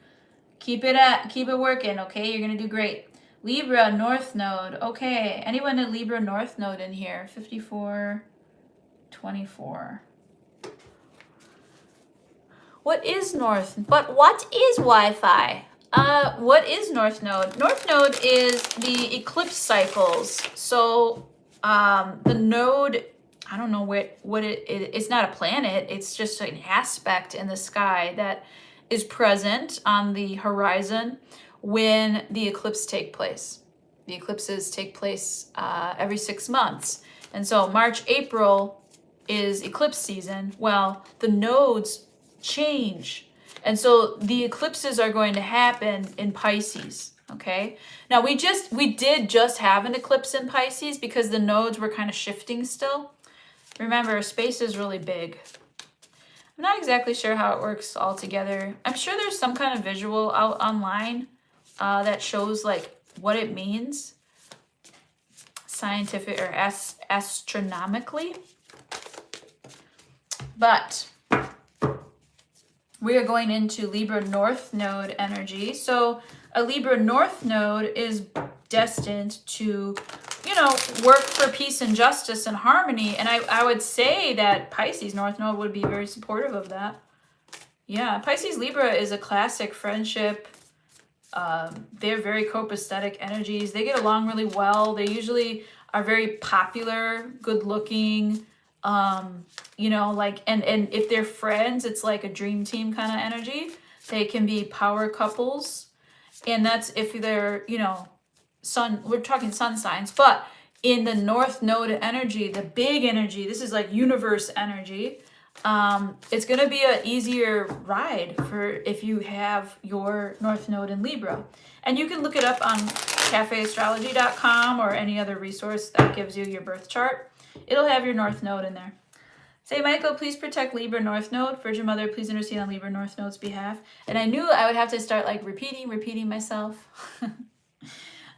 Keep it working, okay? You're going to do great. Libra North Node. Okay. Anyone in Libra North Node in here? 54, 24. What is Wi-Fi? What is North Node? North Node is the eclipse cycles. So the node, I don't know it's not a planet, it's just an aspect in the sky that is present on the horizon when the eclipse take place. The eclipses take place every 6 months. And so March, April is eclipse season. Well, the nodes change. And so the eclipses are going to happen in Pisces. Okay. Now we did just have an eclipse in Pisces because the nodes were kind of shifting still. Remember, space is really big. I'm not exactly sure how it works all together. I'm sure there's some kind of visual out online that shows like what it means scientific or astronomically. But we are going into Libra North Node energy. So a Libra North Node is destined to, work for peace and justice and harmony. And I would say that Pisces North Node would be very supportive of that. Yeah, Pisces Libra is a classic friendship. They're very copacetic energies. They get along really well. They usually are very popular, good looking. And if they're friends, it's like a dream team kind of energy. They can be power couples. And that's if they're, we're talking sun signs, but in the North Node energy, the big energy, this is like universe energy. It's going to be an easier ride for if you have your North Node in Libra. And you can look it up on cafeastrology.com or any other resource that gives you your birth chart. It'll have your North Node in there. Say, Michael, please protect Libra North Node. Virgin Mother, please intercede on Libra North Node's behalf. And I knew I would have to start like repeating myself.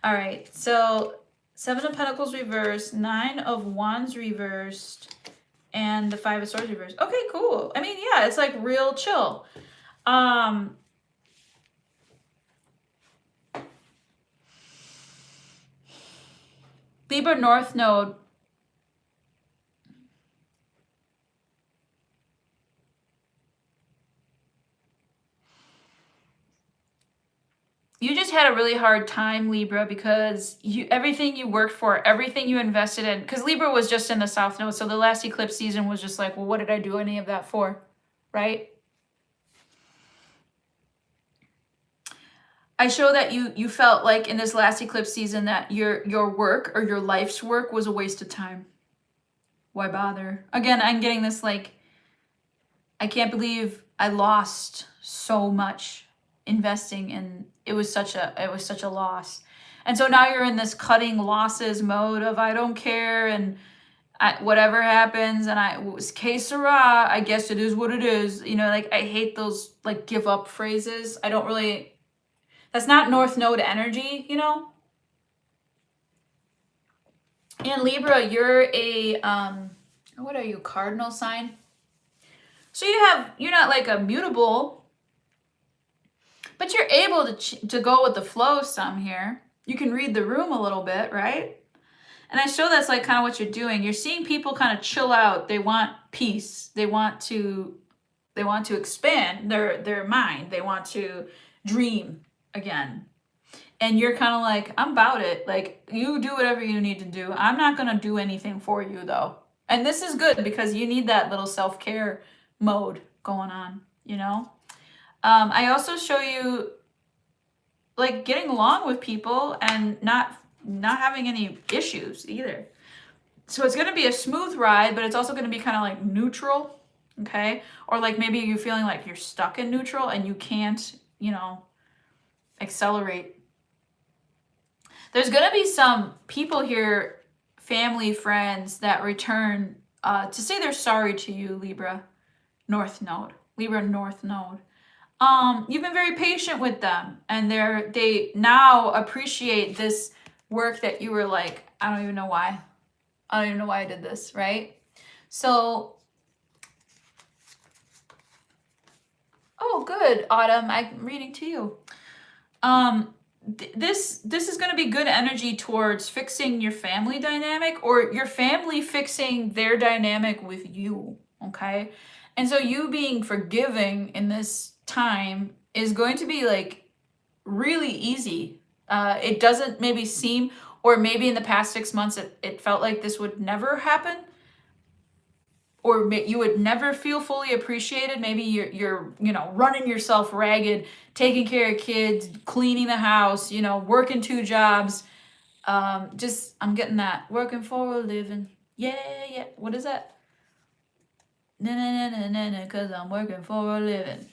All right, so 7 of Pentacles reversed, 9 of Wands reversed, and the 5 of Swords reversed. Okay, cool. I mean, yeah, it's like real chill. Libra North Node. You just had a really hard time, Libra, because everything you worked for, everything you invested in, because Libra was just in the South Node, so the last eclipse season was just like, well, what did I do any of that for, right? I show that you felt like in this last eclipse season that your work or your life's work was a waste of time. Why bother? Again, I'm getting this like, I can't believe I lost so much investing in it was such a loss. And so now you're in this cutting losses mode of I don't care and whatever happens and it was que sera, I guess it is what it is. Like I hate those like give up phrases. That's not North Node energy, And Libra, you're a what are you, cardinal sign? So you're not like a mutable, but you're able to go with the flow some here. You can read the room a little bit, right? And I show that's like kind of what you're doing. You're seeing people kind of chill out. They want peace. They want to expand their mind. They want to dream again. And you're kind of like, I'm about it. Like, you do whatever you need to do. I'm not going to do anything for you, though. And this is good because you need that little self-care mode going on, I also show you like getting along with people and not having any issues either. So it's going to be a smooth ride, but it's also going to be kind of like neutral, okay? Or like maybe you're feeling like you're stuck in neutral and you can't, accelerate. There's going to be some people here, family, friends that return to say they're sorry to you, Libra North Node. You've been very patient with them, and they now appreciate this work that you were like, I don't even know why I did this, right? So, oh, good, Autumn. I'm reading to you. This is going to be good energy towards fixing your family dynamic or your family fixing their dynamic with you, okay? And so you being forgiving in this time is going to be like really easy. It doesn't maybe seem, or maybe in the past 6 months it felt like this would never happen. or you would never feel fully appreciated. Maybe you're running yourself ragged, taking care of kids, cleaning the house, working 2 jobs. Just I'm getting that working for a living. Yeah, yeah. What is that? Na na na na na na. 'Cause I'm working for a living.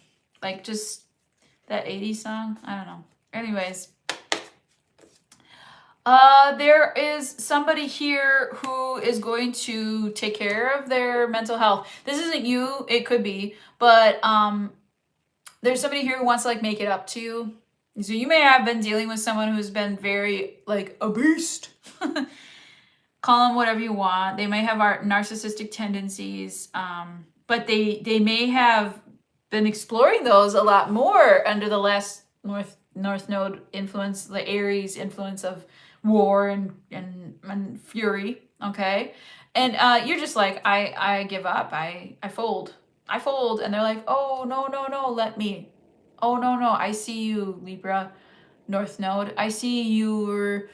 Like just that 80s song. I don't know. Anyways. There is somebody here who is going to take care of their mental health. This isn't you, it could be, but there's somebody here who wants to like make it up to you. So you may have been dealing with someone who's been very like a beast. Call them whatever you want. They may have narcissistic tendencies, but they may have been exploring those a lot more under the last North Node influence, the Aries influence of war and fury. Okay, and you're just like I give up. I fold. I fold, and they're like, oh no, let me. Oh no, I see you, Libra, North Node. I see your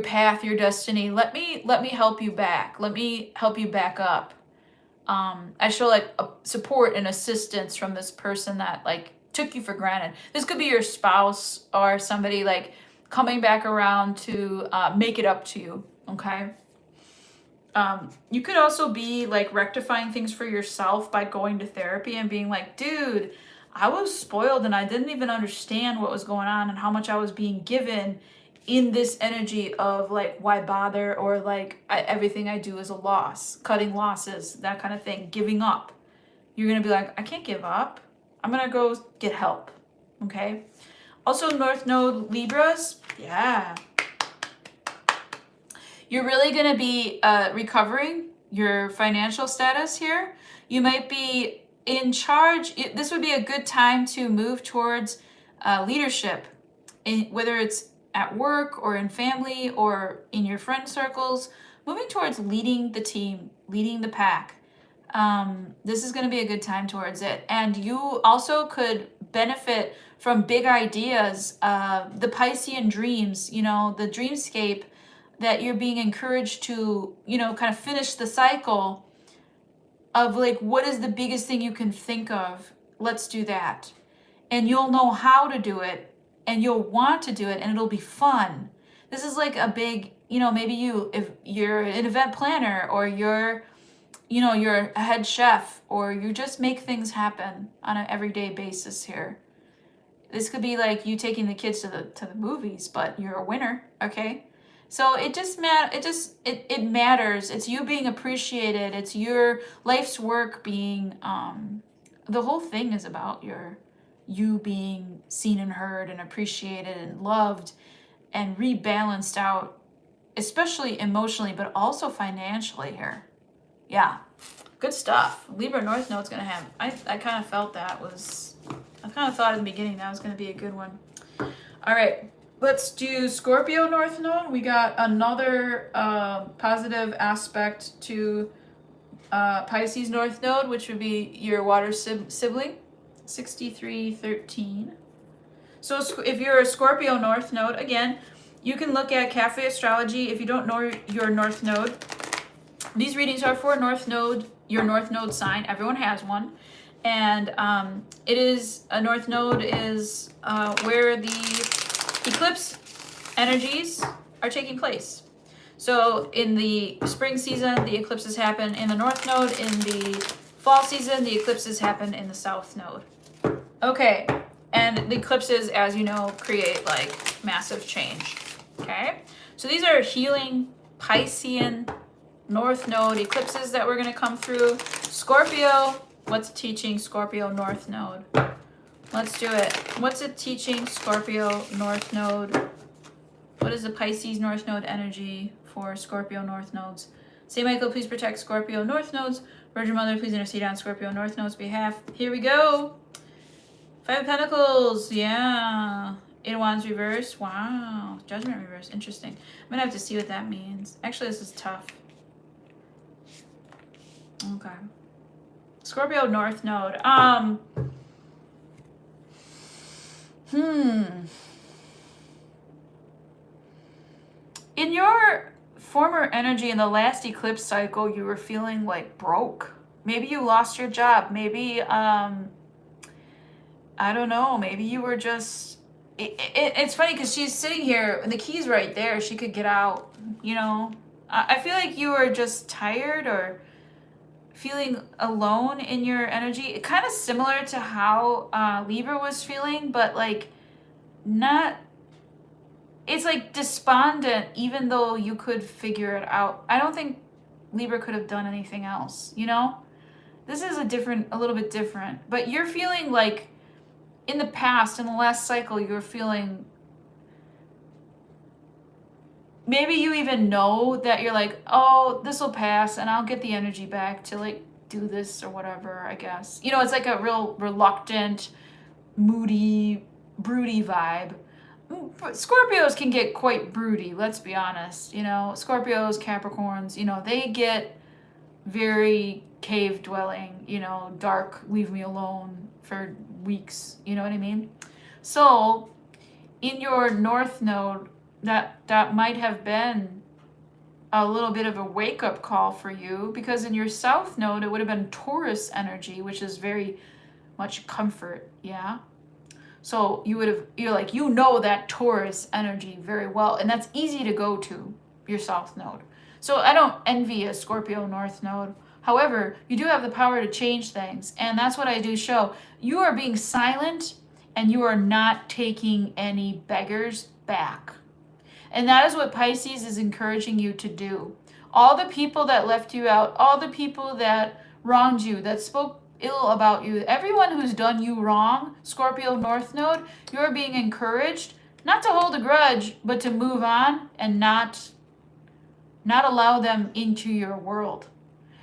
path, your destiny. Let me help you back. Let me help you back up. I show like support and assistance from this person that like took you for granted. This could be your spouse or somebody like coming back around to make it up to you. Okay. You could also be like rectifying things for yourself by going to therapy and being like, dude, I was spoiled and I didn't even understand what was going on and how much I was being given in this energy of like, why bother? Or like, everything I do is a loss, cutting losses, that kind of thing, giving up. You're going to be like, I can't give up. I'm going to go get help. Okay. Also, North Node Libras. Yeah. You're really going to be recovering your financial status here. You might be in charge. This would be a good time to move towards leadership, whether it's at work or in family or in your friend circles, moving towards leading the team, leading the pack. This is going to be a good time towards it. And you also could benefit from big ideas, the Piscean dreams, the dreamscape that you're being encouraged to, kind of finish the cycle of like, what is the biggest thing you can think of? Let's do that. And you'll know how to do it and you'll want to do it and it'll be fun. This is like a big, maybe if you're an event planner or you're a head chef or you just make things happen on an everyday basis here. This could be like you taking the kids to the movies, but you're a winner, okay? So it matters. It's you being appreciated. It's your life's work being, the whole thing is about you being seen and heard and appreciated and loved and rebalanced out, especially emotionally, but also financially here. Yeah, good stuff. Libra North Node's gonna have, I kind of felt I kind of thought in the beginning that was gonna be a good one. All right. Let's do Scorpio North Node. We got another positive aspect to Pisces North Node, which would be your water sibling, 6313. So if you're a Scorpio North Node, again, you can look at Cafe Astrology. If you don't know your North Node, these readings are for your North Node sign. Everyone has one. And it is, a North Node is where the eclipse energies are taking place. So in the spring season, the eclipses happen in the North Node. In the fall season, the eclipses happen in the South Node. Okay, and the eclipses, as you know, create like massive change. Okay, so these are healing Piscean North Node eclipses that we're going to come through. Scorpio, what's teaching Scorpio North Node? Let's do it. What's it teaching Scorpio North Node? What is the Pisces North Node energy for Scorpio North Nodes? Saint Michael, please protect Scorpio North Nodes. Virgin Mother, please intercede on Scorpio North Nodes' behalf. Here we go. 5 of Pentacles. Yeah. 8 of Wands reverse. Wow. Judgment reverse. Interesting. I'm going to have to see what that means. Actually, this is tough. Okay. Scorpio North Node. In your former energy in the last eclipse cycle, you were feeling like broke. Maybe you lost your job. Maybe, I don't know. Maybe you were just, it's funny because she's sitting here and the key's right there. She could get out, you know. I feel like you were just tired or feeling alone in your energy. Kind of similar to how Libra was feeling, but like not, it's like despondent even though you could figure it out. I don't think Libra could have done anything else, you know? This is a little bit different. But you're feeling like in the past, in the last cycle, you were feeling, maybe you even know that you're like, oh, this will pass and I'll get the energy back to like do this or whatever, I guess. You know, it's like a real reluctant, moody, broody vibe. Scorpios can get quite broody, let's be honest. You know, Scorpios, Capricorns, you know, they get very cave dwelling, you know, dark, leave me alone for weeks, you know what I mean? So in your North Node, that might have been a little bit of a wake-up call for you, because in your South Node it would have been Taurus energy, which is very much comfort, yeah? So you're like, you know that Taurus energy very well, and that's easy to go to, your South Node. So I don't envy a Scorpio North Node. However, you do have the power to change things, and that's what I do show. You are being silent, and you are not taking any beggars back. And that is what Pisces is encouraging you to do. All the people that left you out, all the people that wronged you, that spoke ill about you, everyone who's done you wrong, Scorpio North Node, you're being encouraged not to hold a grudge, but to move on and not allow them into your world.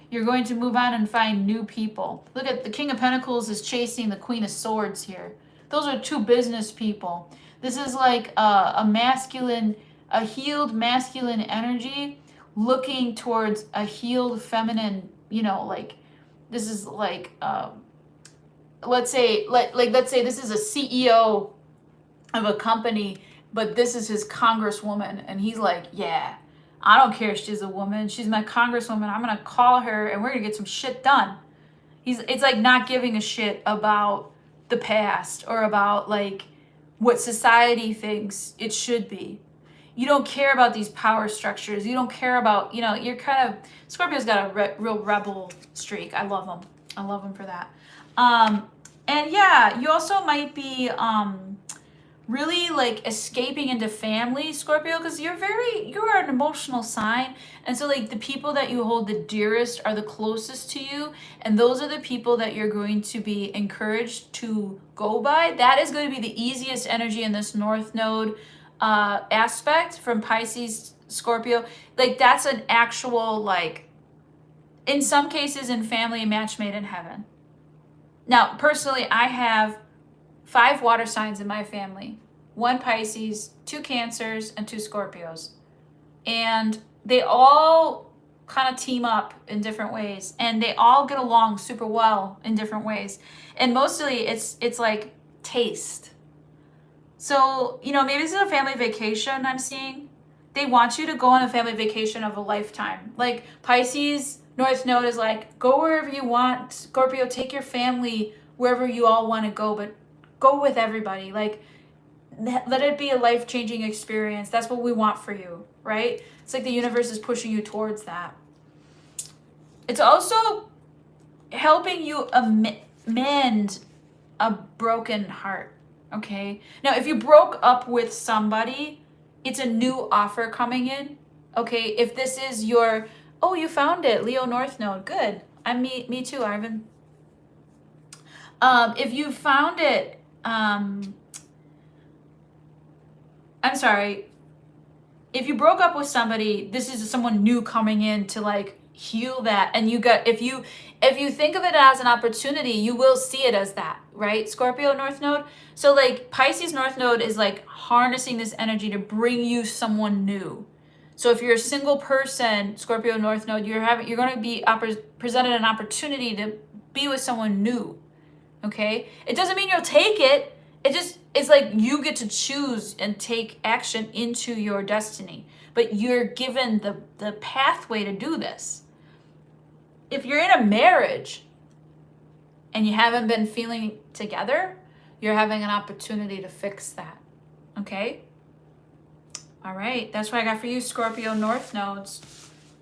You're going to move on and find new people. Look at the King of Pentacles is chasing the Queen of Swords here. Those are two business people. This is like a healed masculine energy looking towards a healed feminine, you know, like this is like, let's say this is a CEO of a company, but this is his congresswoman, and he's like, yeah, I don't care if she's a woman, she's my congresswoman, I'm gonna call her and we're gonna get some shit done. It's like not giving a shit about the past or about like what society thinks it should be. You don't care about these power structures. You don't care about, you know, you're kind of, Scorpio's got a real rebel streak. I love them. I love them for that. And yeah, you also might be really like escaping into family, Scorpio, because you're an emotional sign. And so like the people that you hold the dearest are the closest to you. And those are the people that you're going to be encouraged to go by. That is going to be the easiest energy in this North Node aspect from Pisces, Scorpio. Like that's an actual, like, in some cases in family, a match made in heaven. Now, personally, I have 5 water signs in my family. 1 Pisces, 2 Cancers, and 2 Scorpios. And they all kind of team up in different ways. And they all get along super well in different ways. And mostly it's like taste. So, you know, maybe this is a family vacation I'm seeing. They want you to go on a family vacation of a lifetime. Like Pisces, North Node is like, go wherever you want. Scorpio, take your family wherever you all want to go, but go with everybody. Like, let it be a life-changing experience. That's what we want for you, right? It's like the universe is pushing you towards that. It's also helping you mend a broken heart, okay? Now, if you broke up with somebody, it's a new offer coming in, okay? If this is your, oh, you found it, Leo North Node, good. Me too, Ivan. If you found it, I'm sorry. If you broke up with somebody, this is someone new coming in to like heal that. And you got, if you think of it as an opportunity, you will see it as that, right? Scorpio North Node. So like Pisces North Node is like harnessing this energy to bring you someone new. So if you're a single person, Scorpio North Node, you're going to be presented an opportunity to be with someone new. Okay? It doesn't mean you'll take it. It's like you get to choose and take action into your destiny. But you're given the pathway to do this. if you're in a marriage and you haven't been feeling together, you're having an opportunity to fix that. Okay? All right. That's what I got for you, Scorpio North Nodes.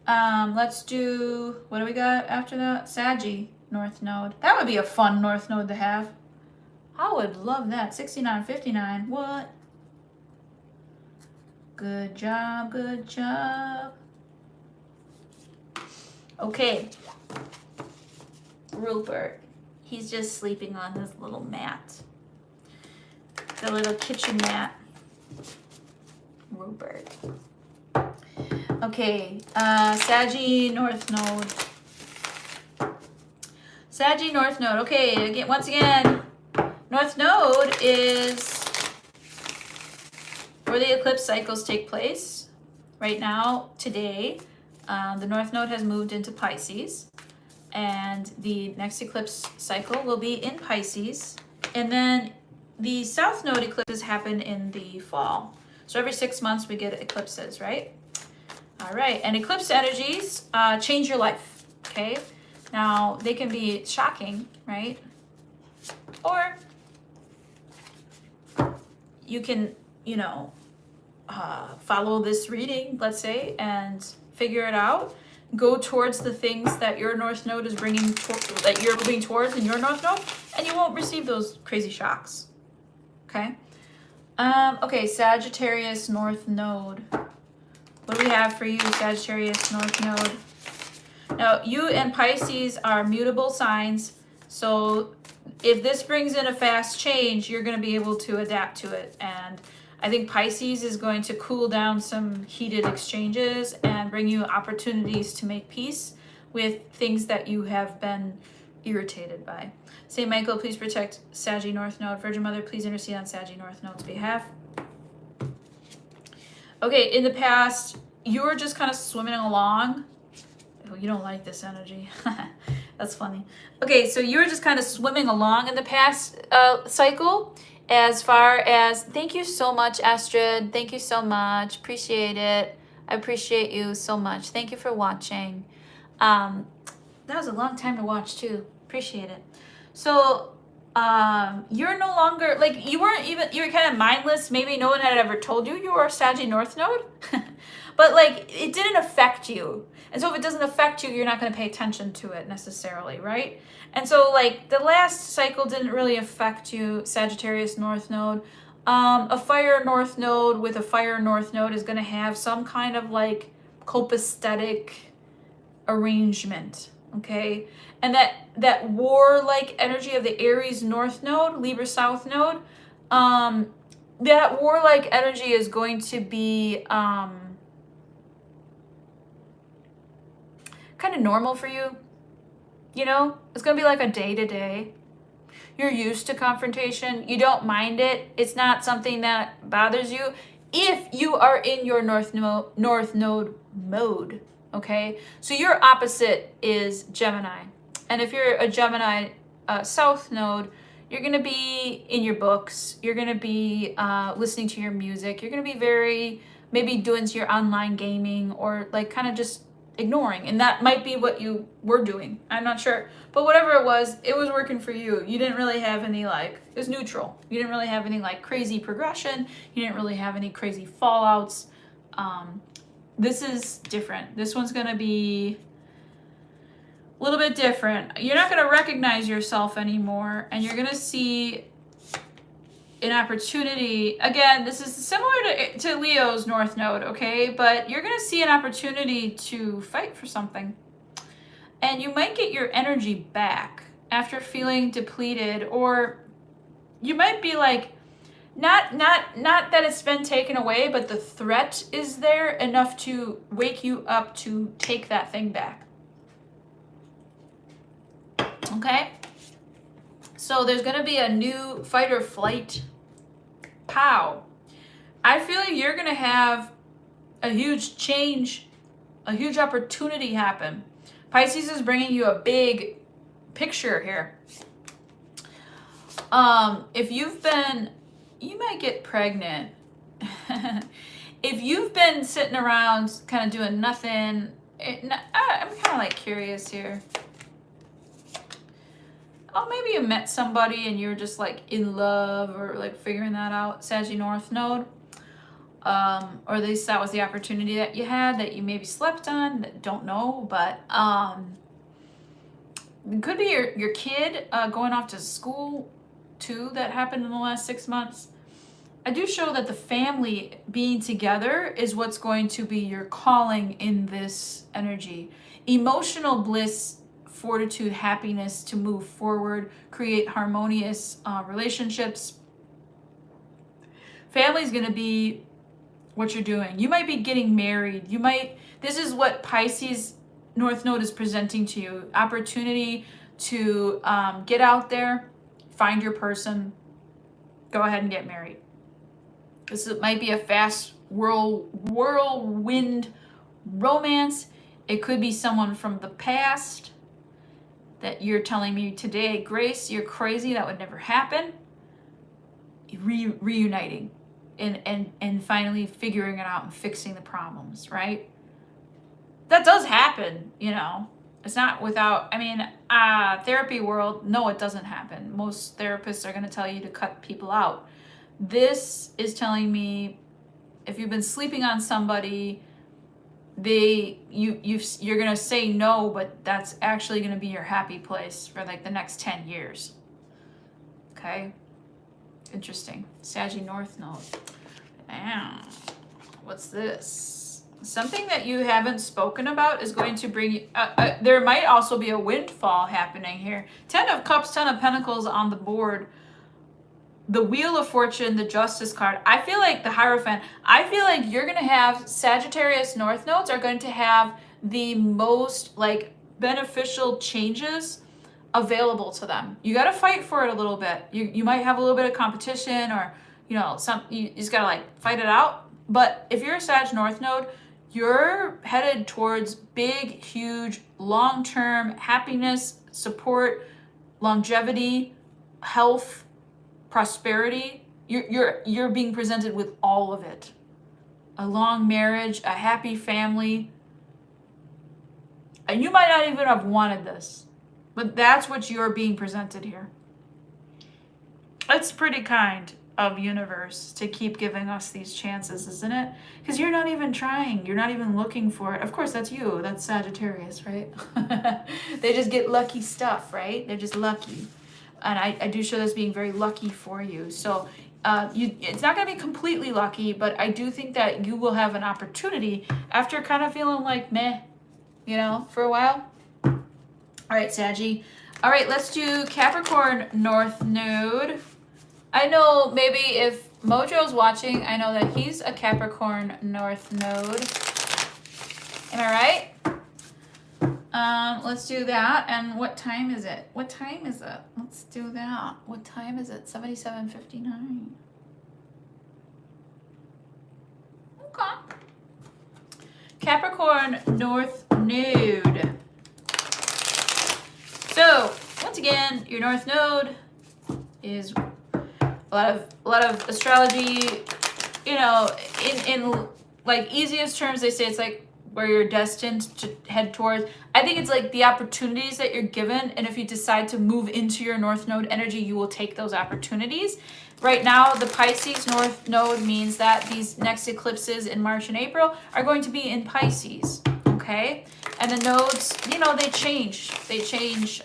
Let's do, what do we got after that? Saggy North Node. That would be a fun North Node to have. I would love that. 6959. What? Good job. Good job. Okay. Rupert. He's just sleeping on his little mat. The little kitchen mat. Rupert. Okay. Saggy North Node. Saggy North Node. Okay. Again, once again, North Node is where the eclipse cycles take place. Right now, today, the North Node has moved into Pisces, and the next eclipse cycle will be in Pisces, and then the South Node eclipses happen in the fall. So every 6 months we get eclipses, right? All right, and eclipse energies change your life, okay? Now, they can be shocking, right? Or you can, follow this reading, let's say, and figure it out. Go towards the things that your North Node is bringing, that you're moving towards in your North Node, and you won't receive those crazy shocks. Okay? Okay, Sagittarius North Node. What do we have for you, Sagittarius North Node? Now, you and Pisces are mutable signs, so if this brings in a fast change, you're going to be able to adapt to it. And I think Pisces is going to cool down some heated exchanges and bring you opportunities to make peace with things that you have been irritated by. St. Michael, please protect Saggy North Node. Virgin Mother, please intercede on Saggy North Node's behalf. Okay, in the past, you were just kind of swimming along. Oh, you don't like this energy. That's funny. Okay, so you were just kind of swimming along in the past cycle. As far as, thank you so much, Astrid. Thank you so much. Appreciate it. I appreciate you so much. Thank you for watching. That was a long time to watch too. Appreciate it. So you're no longer, like, you were kind of mindless. Maybe no one had ever told you were a Saggy North Node. But like, it didn't affect you. And so if it doesn't affect you, you're not going to pay attention to it necessarily, right? And so like the last cycle didn't really affect you, Sagittarius North Node. A fire North Node with a fire North Node is going to have some kind of like copacetic arrangement, okay? And that war-like energy of the Aries North Node, Libra South Node, that war-like energy is going to be kind of normal for you. It's going to be like a day-to-day. You're used to confrontation. You don't mind it. It's not something that bothers you if you are in your North Node mode, okay? So your opposite is Gemini. And if you're a Gemini South Node, you're going to be in your books. You're going to be listening to your music. You're going to be maybe doing your online gaming, or like kind of just ignoring. And that might be what you were doing. I'm not sure. But whatever it was working for you. You didn't really have any it was neutral. You didn't really have any crazy progression. You didn't really have any crazy fallouts. This is different. This one's going to be a little bit different. You're not going to recognize yourself anymore, and you're going to see an opportunity. Again, this is similar to Leo's North Node, okay? But you're going to see an opportunity to fight for something. And you might get your energy back after feeling depleted, or you might be like, not that it's been taken away, but the threat is there enough to wake you up to take that thing back. Okay? So there's going to be a new fight or flight. Pow. I feel like you're going to have a huge change, a huge opportunity happen. Pisces is bringing you a big picture here. If you might get pregnant. If you've been sitting around kind of doing nothing, I'm kind of like curious here. Oh, maybe you met somebody and you're just like in love or like figuring that out, Saggy North Node. Or at least that was the opportunity that you had that you maybe slept on, don't know, but it could be your kid going off to school too that happened in the last 6 months. I do show that the family being together is what's going to be your calling in this energy. Emotional bliss, fortitude, happiness to move forward, create harmonious relationships. Family is going to be what you're doing. You might be getting married. This is what Pisces North Node is presenting to you. Opportunity to get out there, find your person, go ahead and get married. This might be a fast whirlwind romance. It could be someone from the past that you're telling me today, Grace, you're crazy, that would never happen. Reuniting and finally figuring it out and fixing the problems, right? That does happen, you know. It's not without, therapy world, no, it doesn't happen. Most therapists are going to tell you to cut people out. This is telling me if you've been sleeping on somebody, you're gonna say no, but that's actually gonna be your happy place for like the next 10 years. Okay, interesting. Saggy North Node. What's this? Something that you haven't spoken about is going to bring you. There might also be a windfall happening here. 10 of Cups, 10 of Pentacles on the board. The Wheel of Fortune, the Justice card. I feel like the Hierophant. I feel like you're going to have Sagittarius North Nodes are going to have the most like beneficial changes available to them. You got to fight for it a little bit. You might have a little bit of competition or, you know, you just got to like fight it out. But if you're a Sag North Node, you're headed towards big, huge, long-term happiness, support, longevity, health, prosperity. You're being presented with all of it. A long marriage, a happy family. And you might not even have wanted this, but that's what you're being presented here. It's pretty kind of universe to keep giving us these chances, isn't it? Because you're not even trying. You're not even looking for it. Of course, that's you. That's Sagittarius, right? They just get lucky stuff, right? They're just lucky. And I do show this being very lucky for you. So it's not going to be completely lucky, but I do think that you will have an opportunity after kind of feeling like meh, you know, for a while. All right, Saggy. All right, let's do Capricorn North Node. I know maybe if Mojo's watching, I know that he's a Capricorn North Node. Am I right? Let's do that. And what time is it? What time is it? Let's do that. What time is it? 77:59. Okay. Capricorn North Node. So, once again, your North Node is a lot of astrology, you know, in like easiest terms, they say it's like where you're destined to head towards. I think it's like the opportunities that you're given, and if you decide to move into your North Node energy, you will take those opportunities. Right now, the Pisces North Node means that these next eclipses in March and April are going to be in Pisces, okay? And the nodes, you know, they change. They change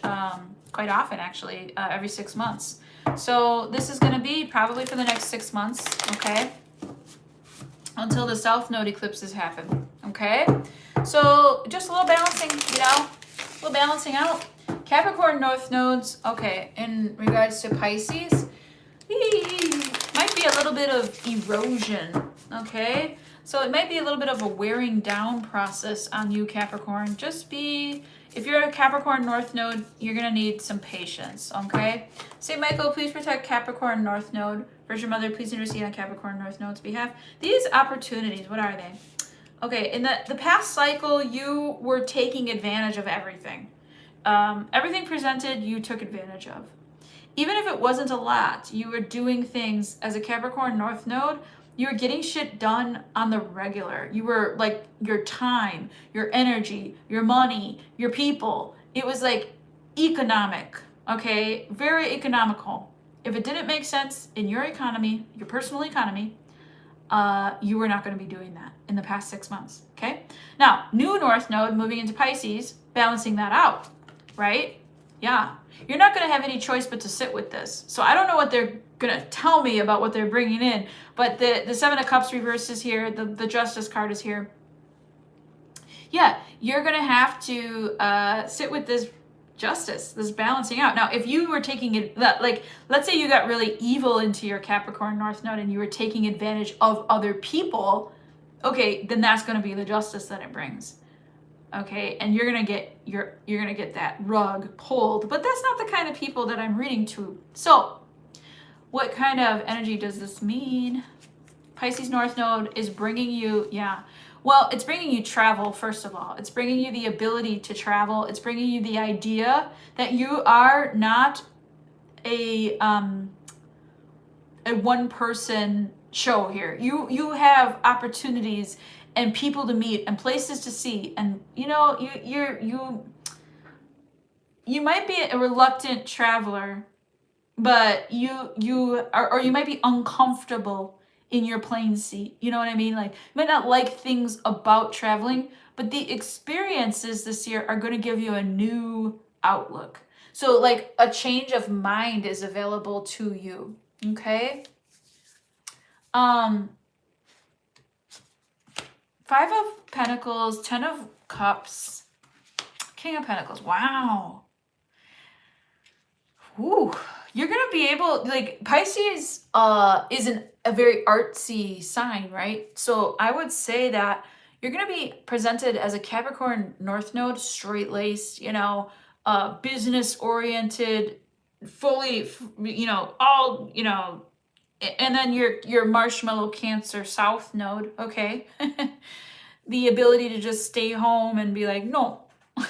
quite often, actually, every 6 months. So this is going to be probably for the next 6 months, okay? Until the South Node eclipses happen, okay? So just a little balancing, you know, a little balancing out. Capricorn North Nodes, okay, in regards to Pisces, might be a little bit of erosion, okay? So it might be a little bit of a wearing down process on you, Capricorn. If you're a Capricorn North Node, you're going to need some patience, okay? St. Michael, please protect Capricorn North Node. Virgin Mother, please intercede on Capricorn North Node's behalf. These opportunities, what are they? Okay, in the past cycle, you were taking advantage of everything. Everything presented, you took advantage of. Even if it wasn't a lot, you were doing things as a Capricorn North Node You were getting shit done on the regular. You were like your time, your energy, your money, your people. It was like economic, okay? Very economical. If it didn't make sense in your economy, your personal economy, you were not going to be doing that in the past 6 months, okay? Now, new North Node moving into Pisces, balancing that out, right? Yeah. You're not going to have any choice but to sit with this. So I don't know what they're going to tell me about what they're bringing in, but the Seven of Cups reverse is here. The Justice card is here. Yeah, you're going to have to sit with this justice, this balancing out. Now, if you were taking it, like, let's say you got really evil into your Capricorn North Node and you were taking advantage of other people, okay, then that's going to be the justice that it brings. Okay, and you're gonna get that rug pulled, but that's not the kind of people that I'm reading to. So, what kind of energy does this mean? Pisces North Node is bringing you, well, it's bringing you travel, first of all. It's bringing you the ability to travel. It's bringing you the idea that you are not a one-person show here. You have opportunities and people to meet and places to see, and you might be a reluctant traveler, but you might be uncomfortable in your plane seat. You know what I mean? Like, you might not like things about traveling, but the experiences this year are going to give you a new outlook. So like a change of mind is available to you. Okay? 5 of Pentacles, 10 of Cups, King of Pentacles. Wow. Ooh, you're going to be able, like, Pisces is a very artsy sign, right? So I would say that you're going to be presented as a Capricorn North Node, straight-laced, business-oriented, fully, all, and then your marshmallow Cancer South Node, okay? The ability to just stay home and be like, no.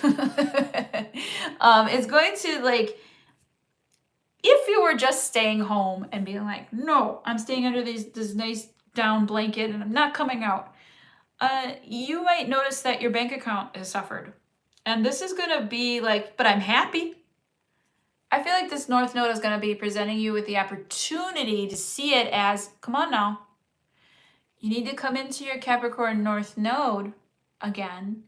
It's going to, like, if you were just staying home and being like, no, I'm staying under this nice down blanket and I'm not coming out, you might notice that your bank account has suffered. And this is going to be like, but I'm happy. I feel like this North Node is going to be presenting you with the opportunity to see it as, come on now. You need to come into your Capricorn North Node again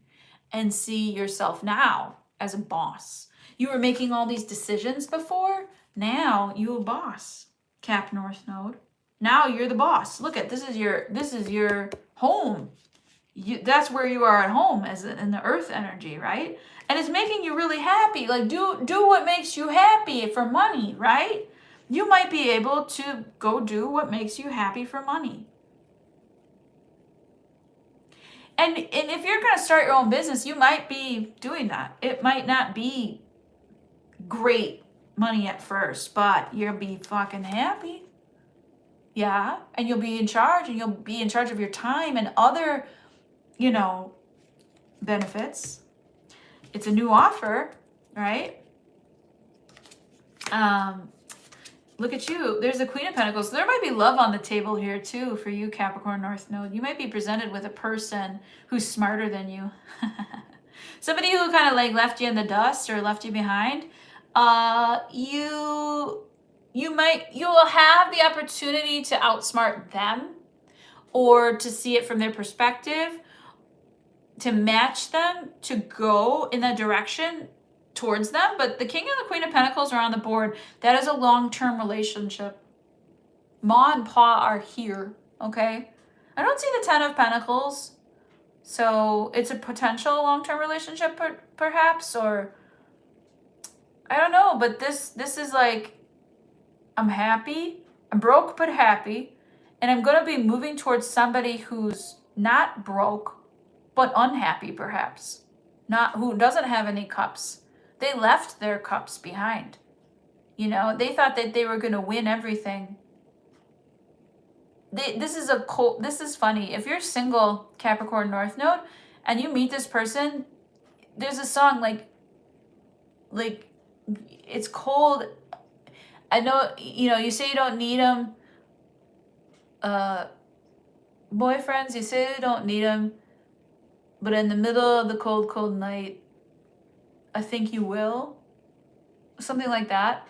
and see yourself now as a boss. You were making all these decisions before. Now you a boss, Cap North Node. Now you're the boss. Look at this is your home. That's where you are at home as in the earth energy, right? And it's making you really happy. Like do what makes you happy for money, right? You might be able to go do what makes you happy for money. And if you're going to start your own business, you might be doing that. It might not be great money at first, but you'll be fucking happy. Yeah. And you'll be in charge, and you'll be in charge of your time and other, benefits. It's a new offer, right? Look at you. There's the Queen of Pentacles. So there might be love on the table here too for you, Capricorn North Node. You might be presented with a person who's smarter than you. Somebody who kind of like left you in the dust or left you behind. You will have the opportunity to outsmart them or to see it from their perspective, to match them, to go in that direction towards them. But the King and the Queen of Pentacles are on the board. That is a long-term relationship. Ma and Pa are here, okay? I don't see the 10 of Pentacles. So it's a potential long-term relationship perhaps, or I don't know, but this is like, I'm happy. I'm broke but happy. And I'm going to be moving towards somebody who's not broke but unhappy perhaps. Who doesn't have any cups. They left their cups behind. They thought that they were going to win everything. This is funny. If you're single, Capricorn North Node, and you meet this person, there's a song like it's cold. I know, you say you don't need them. boyfriends, you say they don't need them, but in the middle of the cold, cold night, I think you will. Something like that.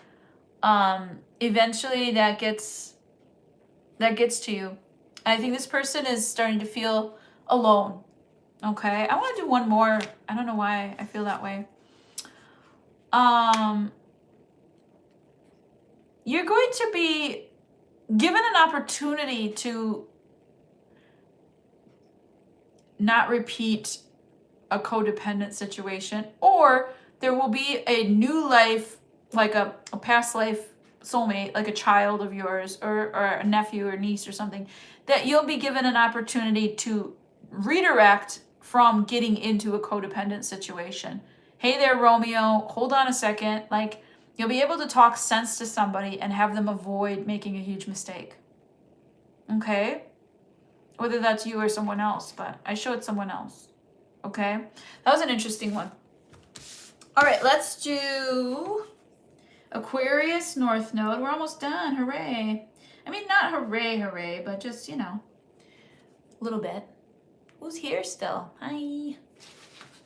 Eventually that gets to you. I think this person is starting to feel alone. Okay, I want to do one more. I don't know why I feel that way. You're going to be given an opportunity to not repeat a codependent situation, or there will be a new life, like a past life soulmate, like a child of yours, or a nephew or niece or something, that you'll be given an opportunity to redirect from getting into a codependent situation. Hey there, Romeo, hold on a second. Like, you'll be able to talk sense to somebody and have them avoid making a huge mistake. Okay? Whether that's you or someone else, but I showed someone else. Okay? That was an interesting one. All right, let's do Aquarius North Node. We're almost done. Hooray. I mean, not hooray, hooray, but just, you know, a little bit. Who's here still? Hi.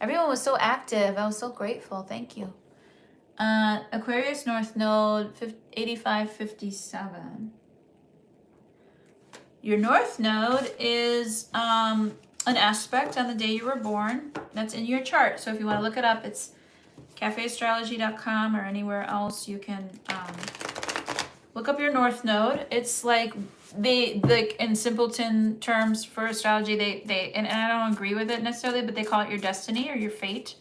Everyone was so active. I was so grateful. Thank you. Aquarius North Node 8557. Your North Node is an aspect on the day you were born. That's in your chart. So if you want to look it up, it's cafeastrology.com or anywhere else. You can look up your North Node. It's like in simpleton terms for astrology, they and I don't agree with it necessarily, but they call it your destiny or your fate.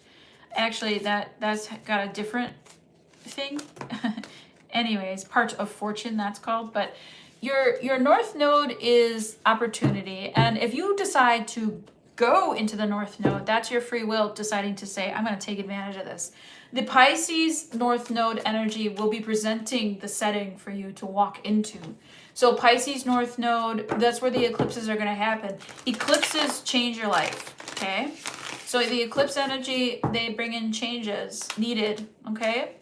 Actually, that's got a different thing. Anyways, part of fortune, that's called. But your North Node is opportunity, and if you decide to go into the North Node, that's your free will deciding to say, I'm going to take advantage of this. The Pisces North Node energy will be presenting the setting for you to walk into. So Pisces North Node, that's where the eclipses are going to happen. Eclipses change your life, okay? So the eclipse energy, they bring in changes needed, okay?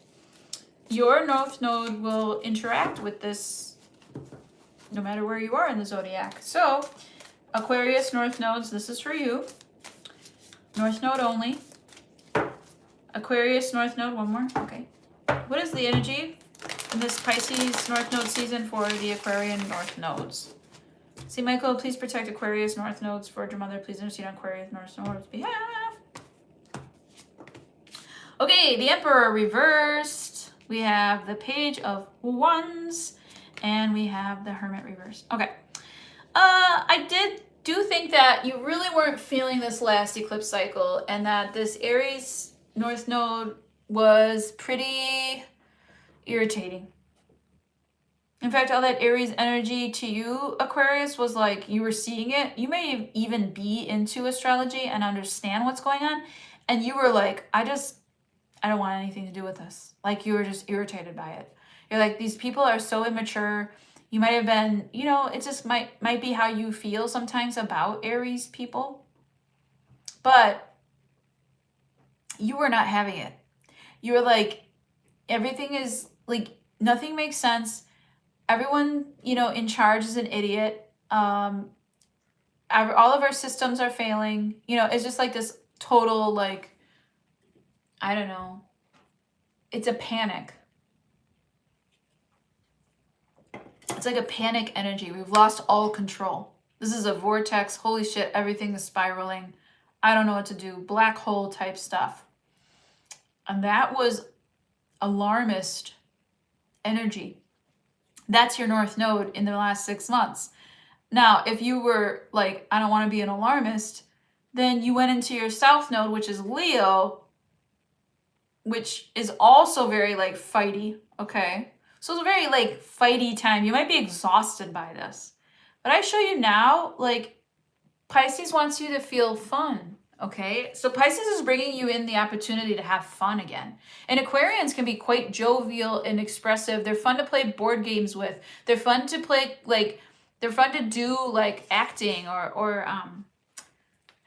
Your North Node will interact with this no matter where you are in the zodiac. So Aquarius North Nodes, this is for you. North Node only. Aquarius North Node, one more. Okay. What is the energy in this Pisces North Node season for the Aquarian North Nodes? See, Michael, please protect Aquarius North Nodes for your mother. Please intercede on Aquarius North Nodes' behalf. Okay, the Emperor reversed. We have the Page of Wands, and we have the Hermit reversed. Okay. I do think that you really weren't feeling this last eclipse cycle, and that this Aries North Node was pretty irritating. In fact, all that Aries energy to you, Aquarius, was like you were seeing it. You may even be into astrology and understand what's going on, and you were like, I don't want anything to do with this. Like, you were just irritated by it. You're like, these people are so immature. You might have been, you know, it just might be how you feel sometimes about Aries people. But you were not having it. You were like, everything is like, nothing makes sense. Everyone, you know, in charge is an idiot. All of our systems are failing. You know, it's just like this total, like, I don't know. It's a panic. It's like a panic energy. We've lost all control. This is a vortex. Holy shit, everything is spiraling. I don't know what to do. Black hole type stuff. And that was alarmist energy. That's your North Node in the last 6 months. Now, if you were like, I don't want to be an alarmist, then you went into your South Node, which is Leo, which is also very like fighty, okay? So it's a very like fighty time. You might be exhausted by this. But I show you now, like, Pisces wants you to feel fun, okay? So Pisces is bringing you in the opportunity to have fun again. And Aquarians can be quite jovial and expressive. They're fun to play board games with. They're fun to play, like, they're fun to do, like, acting or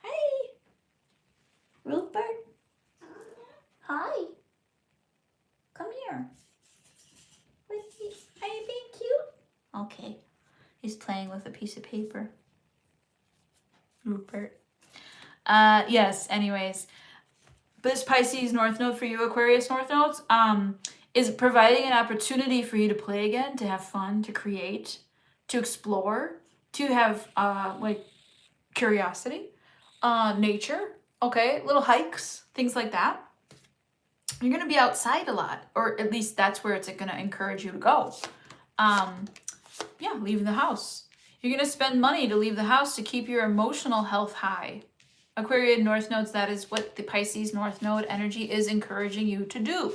Hey, Rupert. Hi. Come here. Are you being cute? Okay. He's playing with a piece of paper. Rupert. Yes, anyways. This Pisces North Node for you, Aquarius North Nodes, is providing an opportunity for you to play again, to have fun, to create, to explore, to have like curiosity, nature, okay, little hikes, things like that. You're gonna be outside a lot, or at least that's where it's gonna encourage you to go. Yeah, leave the house. You're gonna spend money to leave the house to keep your emotional health high. Aquarian North Nodes, that is what the Pisces North Node energy is encouraging you to do.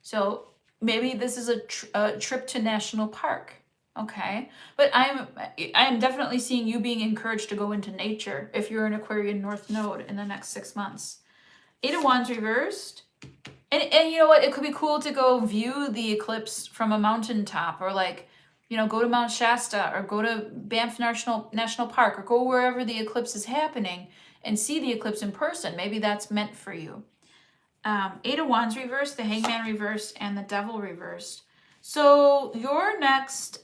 So maybe this is a trip to national park, okay? But I'm definitely seeing you being encouraged to go into nature if you're an Aquarian North Node in the next 6 months. 8 of Wands reversed. And you know what? It could be cool to go view the eclipse from a mountaintop, or like, you know, go to Mount Shasta, or go to Banff National Park, or go wherever the eclipse is happening and see the eclipse in person. Maybe that's meant for you. 8 of Wands reversed, the Hangman reversed, and the Devil reversed. So your next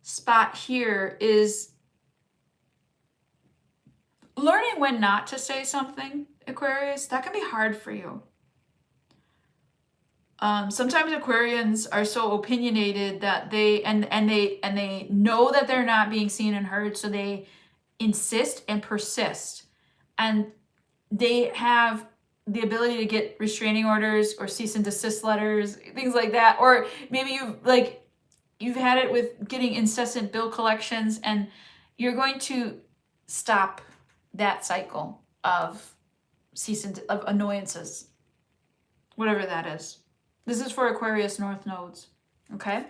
spot here is learning when not to say something, Aquarius. That can be hard for you. Sometimes Aquarians are so opinionated that they know that they're not being seen and heard, so they insist and persist, and they have the ability to get restraining orders or cease and desist letters, things like that. Or maybe you've had it with getting incessant bill collections, and you're going to stop that cycle of of annoyances, whatever that is. This is for Aquarius North Nodes, okay?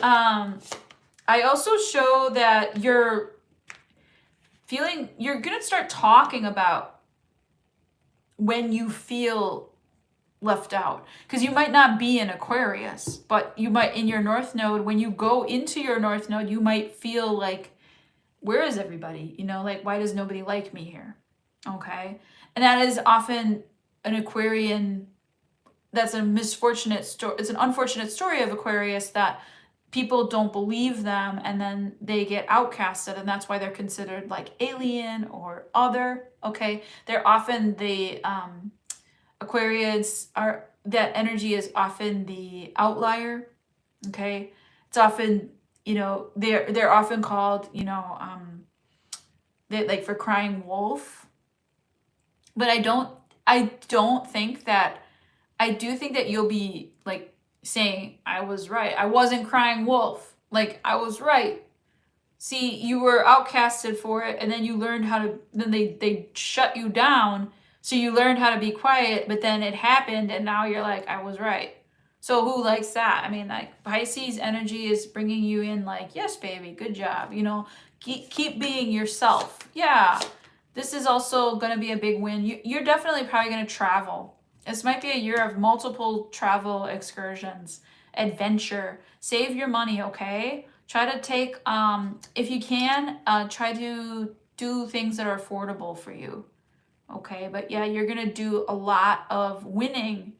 I also show that you're gonna start talking about when you feel left out, because you might not be an Aquarius, but you might, in your North Node, when you go into your North Node, you might feel like, where is everybody? You know, like, why does nobody like me here? Okay. And that is often an Aquarian, that's a misfortunate story. It's an unfortunate story of Aquarius, that people don't believe them, and then they get outcasted, and that's why they're considered like alien or other. Okay. They're often the Aquarians are, that energy is often the outlier. Okay. It's often, you know, they're often called, you know, they like for crying wolf. But I don't think that, I do think that you'll be like saying, I was right. I wasn't crying wolf. Like, I was right. See, you were outcasted for it, and then you learned how to, then they shut you down. So you learned how to be quiet, but then it happened, and now you're like, I was right. So who likes that? I mean, like, Pisces energy is bringing you in like, yes, baby, good job. You know, keep being yourself. Yeah. This is also going to be a big win. You're definitely probably going to travel. This might be a year of multiple travel excursions, adventure. Save your money, okay? Try to take, if you can, try to do things that are affordable for you, okay? But yeah, you're going to do a lot of winning.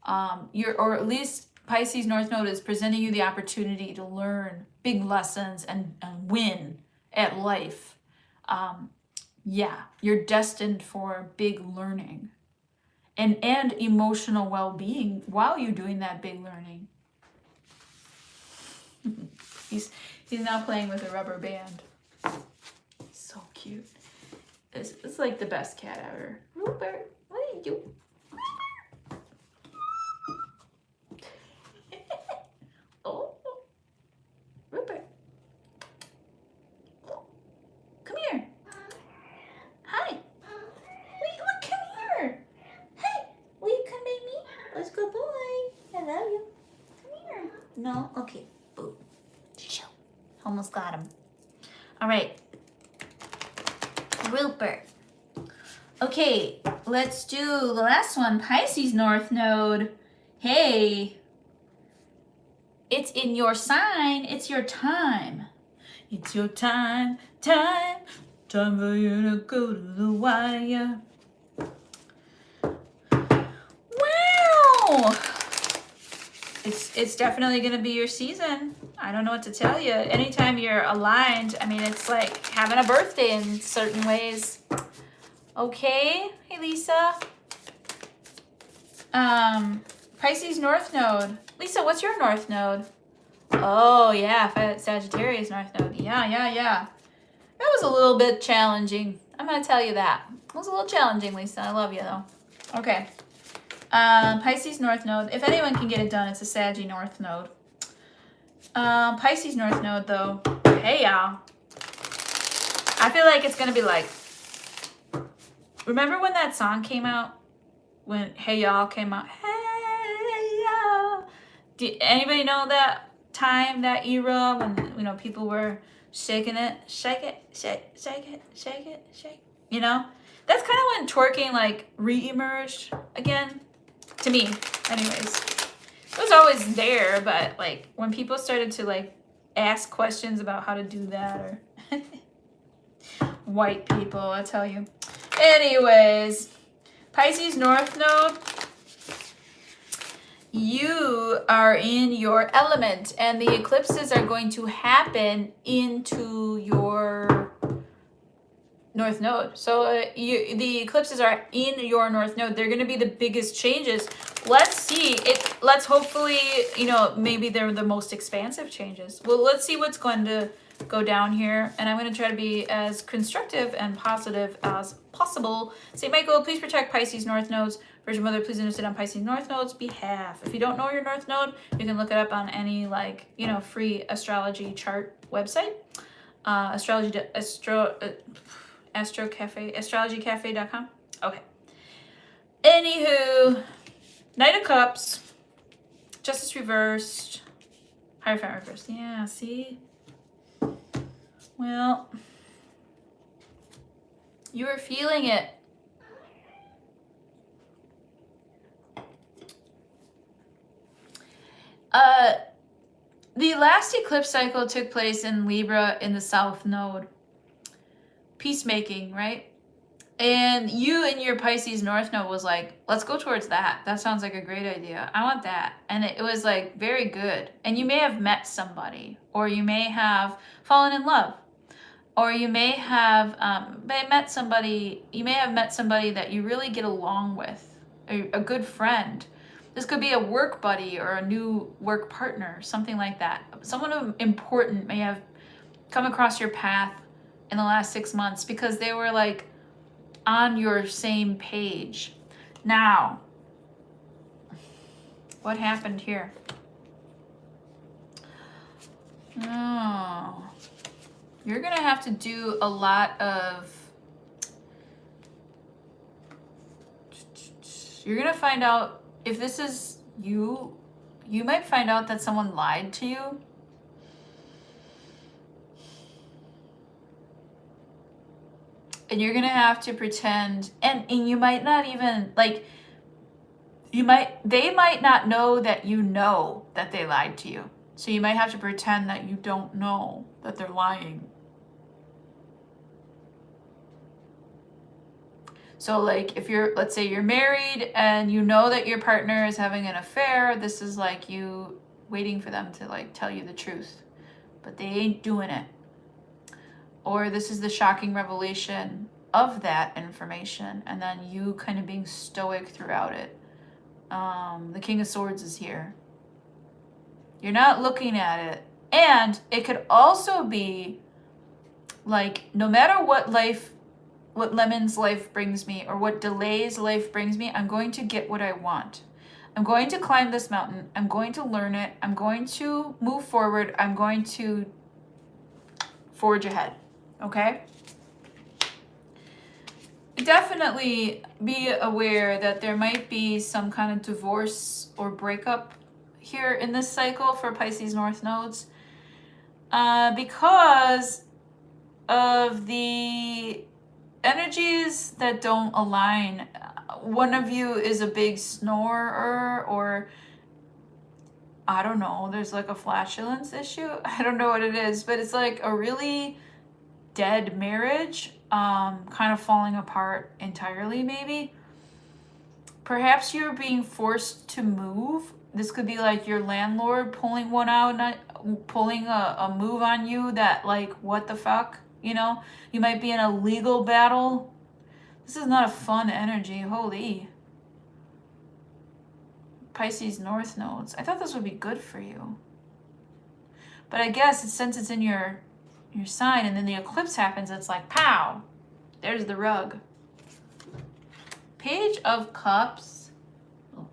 Or at least Pisces North Node is presenting you the opportunity to learn big lessons and win at life. Yeah, you're destined for big learning and emotional well-being while you're doing that big learning. He's now playing with a rubber band. So cute. It's like the best cat ever. Rupert, what are you doing? Oh, Rupert. Come here. Hi. Wait, look, come here. Hey, will you come by me? Let's go, boy. I love you. Come here. No? Okay. Boo. Shoo. Almost got him. All right. Rupert. Okay, let's do the last one. Pisces North Node. Hey. It's in your sign. It's your time. It's your time for you to go to the wire. Wow! It's definitely gonna be your season. I don't know what to tell you. Anytime you're aligned, I mean, it's like having a birthday in certain ways. Okay. Hey, Lisa. Pisces North Node. Lisa, what's your North Node? Oh, yeah, Sagittarius North Node. Yeah. That was a little bit challenging. I'm going to tell you that. It was a little challenging, Lisa. I love you, though. Okay. Pisces North Node. If anyone can get it done, it's a Saggy North Node. Pisces North Node, though. Hey, y'all. I feel like it's going to be like... Remember when that song came out? When Hey Y'all came out? Hey Y'all. Do anybody know that time, that era, when, you know, people were shaking it? Shake it, shake it, shake it, shake. You know? That's kind of when twerking, like, re-emerged again. To me, anyways. It was always there, but, like, when people started to, like, ask questions about how to do that, or white people, I tell you. Anyways, Pisces North Node, you are in your element, and the eclipses are going to happen into your North Node. So the eclipses are in your North Node. They're going to be the biggest changes. Let's see it. Let's hopefully, you know, maybe they're the most expansive changes. Well, let's see what's going to go down here, and I'm going to try to be as constructive and positive as possible. St. Michael, please protect Pisces North Nodes. Virgin Mother, please intercede on Pisces North Nodes' behalf. If you don't know your North Node, you can look it up on any, like, you know, free astrology chart website. Astrologycafe.com. Okay. Anywho, Knight of Cups, Justice reversed, Hierophant reversed. Yeah, see? Well, you were feeling it. The last eclipse cycle took place in Libra in the South Node. Peacemaking, right? And you in your Pisces North Node was like, let's go towards that. That sounds like a great idea. I want that. And it was like very good. And you may have met somebody, or you may have fallen in love, or you may have met somebody that you really get along with, a good friend. This could be a work buddy or a new work partner, something like that. Someone important may have come across your path in the last 6 months because they were like on your same page. Now, what happened here? Oh, you're gonna have to do a lot of... You're gonna find out if this is you. You might find out that someone lied to you. And you're gonna have to pretend, and you might not even, like, they might not know that you know that they lied to you. So you might have to pretend that you don't know that they're lying. So, like, if you're, let's say you're married and you know that your partner is having an affair, this is like you waiting for them to, like, tell you the truth, but they ain't doing it. Or this is the shocking revelation of that information, and then you kind of being stoic throughout it. The King of Swords is here. You're not looking at it. And it could also be like, no matter what Lemon's life brings me, or what Delay's life brings me, I'm going to get what I want. I'm going to climb this mountain. I'm going to learn it. I'm going to move forward. I'm going to forge ahead. Okay? Definitely be aware that there might be some kind of divorce or breakup here in this cycle for Pisces North Nodes, because of the energies that don't align. One of you is a big snorer, or I don't know, there's like a flatulence issue. I don't know what it is, but it's like a really dead marriage, kind of falling apart entirely, maybe. Perhaps you're being forced to move. This could be like your landlord pulling one out pulling a move on you that, like, what the fuck, you know? You might be in a legal battle. This is not a fun energy. Holy. Pisces North nodes. I thought this would be good for you. But I guess since it's in your sign and then the eclipse happens, it's like, pow. There's the rug. Page of Cups. Oh,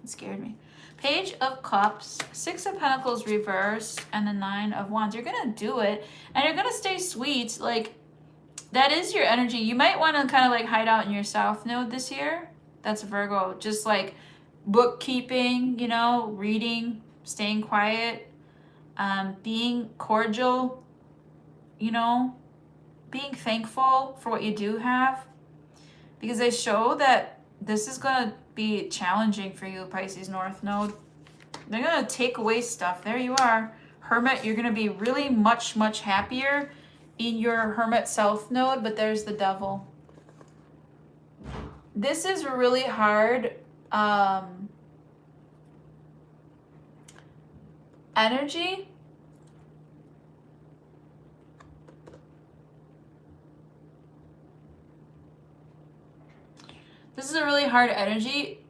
it scared me. Page of Cups, Six of Pentacles reverse, and the Nine of Wands. You're going to do it, and you're going to stay sweet. Like, that is your energy. You might want to kind of like hide out in your South node this year. That's Virgo. Just like bookkeeping, you know, reading, staying quiet, being cordial, you know, being thankful for what you do have. Because they show that this is going to be challenging for you, Pisces North Node. They're going to take away stuff. There you are. Hermit, you're going to be really much, much happier in your Hermit South Node, but there's the Devil. This is really hard energy. This is a really hard energy,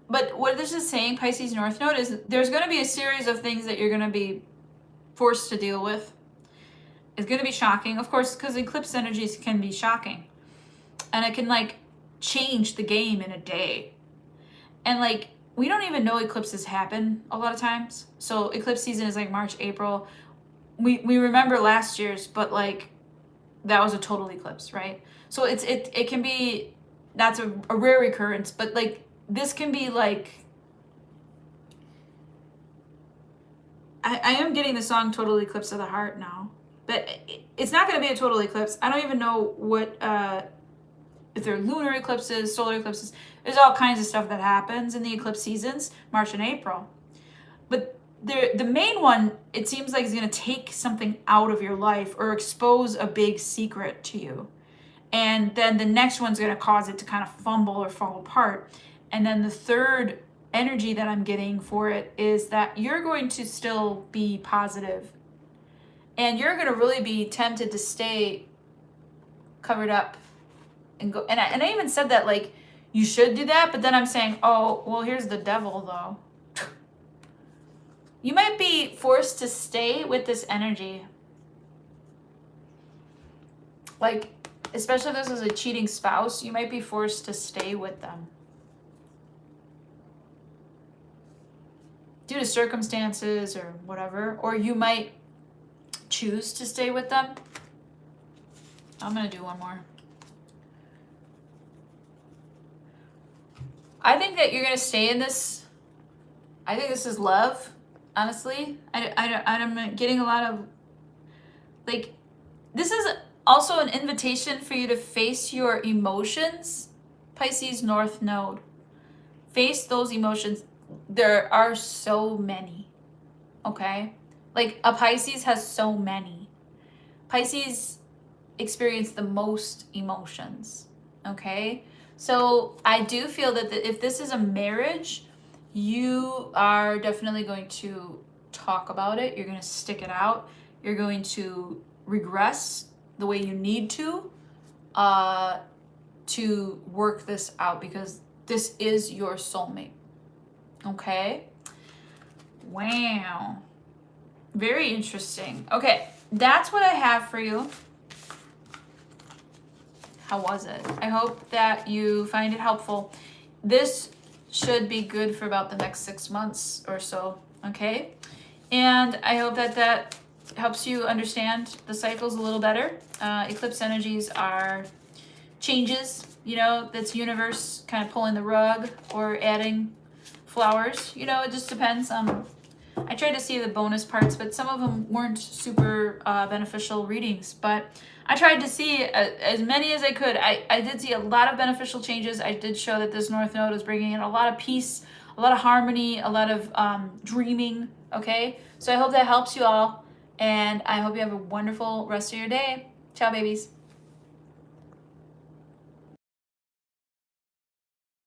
but what this is saying, Pisces North Node, is there's going to be a series of things that you're going to be forced to deal with. It's going to be shocking, of course, because eclipse energies can be shocking. And it can, like, change the game in a day. And, like, we don't even know eclipses happen a lot of times. So eclipse season is, like, March, April. We remember last year's, but, like, that was a total eclipse, right? So it can be... That's a rare occurrence, but like this can be like, I am getting the song Total Eclipse of the Heart now, but it's not going to be a total eclipse. I don't even know what, if they're lunar eclipses, solar eclipses. There's all kinds of stuff that happens in the eclipse seasons, March and April. But the main one, it seems like, is going to take something out of your life or expose a big secret to you. And then the next one's going to cause it to kind of fumble or fall apart. And then the third energy that I'm getting for it is that you're going to still be positive. And you're going to really be tempted to stay covered up and go. And I even said that, like, you should do that. But then I'm saying, oh, well, here's the Devil, though. You might be forced to stay with this energy. Like, especially if this is a cheating spouse, you might be forced to stay with them. Due to circumstances or whatever. Or you might choose to stay with them. I'm going to do one more. I think that you're going to stay in this. I think this is love, honestly. I'm getting a lot of, like, this is also an invitation for you to face your emotions, Pisces North Node. Face those emotions. There are so many, okay? Like, a Pisces has so many. Pisces experience the most emotions, okay? So I do feel that if this is a marriage, you are definitely going to talk about it. You're going to stick it out. You're going to regress the way you need to work this out, because this is your soulmate. Okay? Wow. Very interesting. Okay, that's what I have for you. How was it? I hope that you find it helpful. This should be good for about the next 6 months or so, okay? And I hope that helps you understand the cycles a little better. Eclipse energies are changes, you know, that's universe kind of pulling the rug or adding flowers. You know, it just depends. I tried to see the bonus parts, but some of them weren't super beneficial readings. But I tried to see as many as I could. I did see a lot of beneficial changes. I did show that this North Node is bringing in a lot of peace, a lot of harmony, a lot of dreaming, okay? So I hope that helps you all. And I hope you have a wonderful rest of your day. Ciao, babies.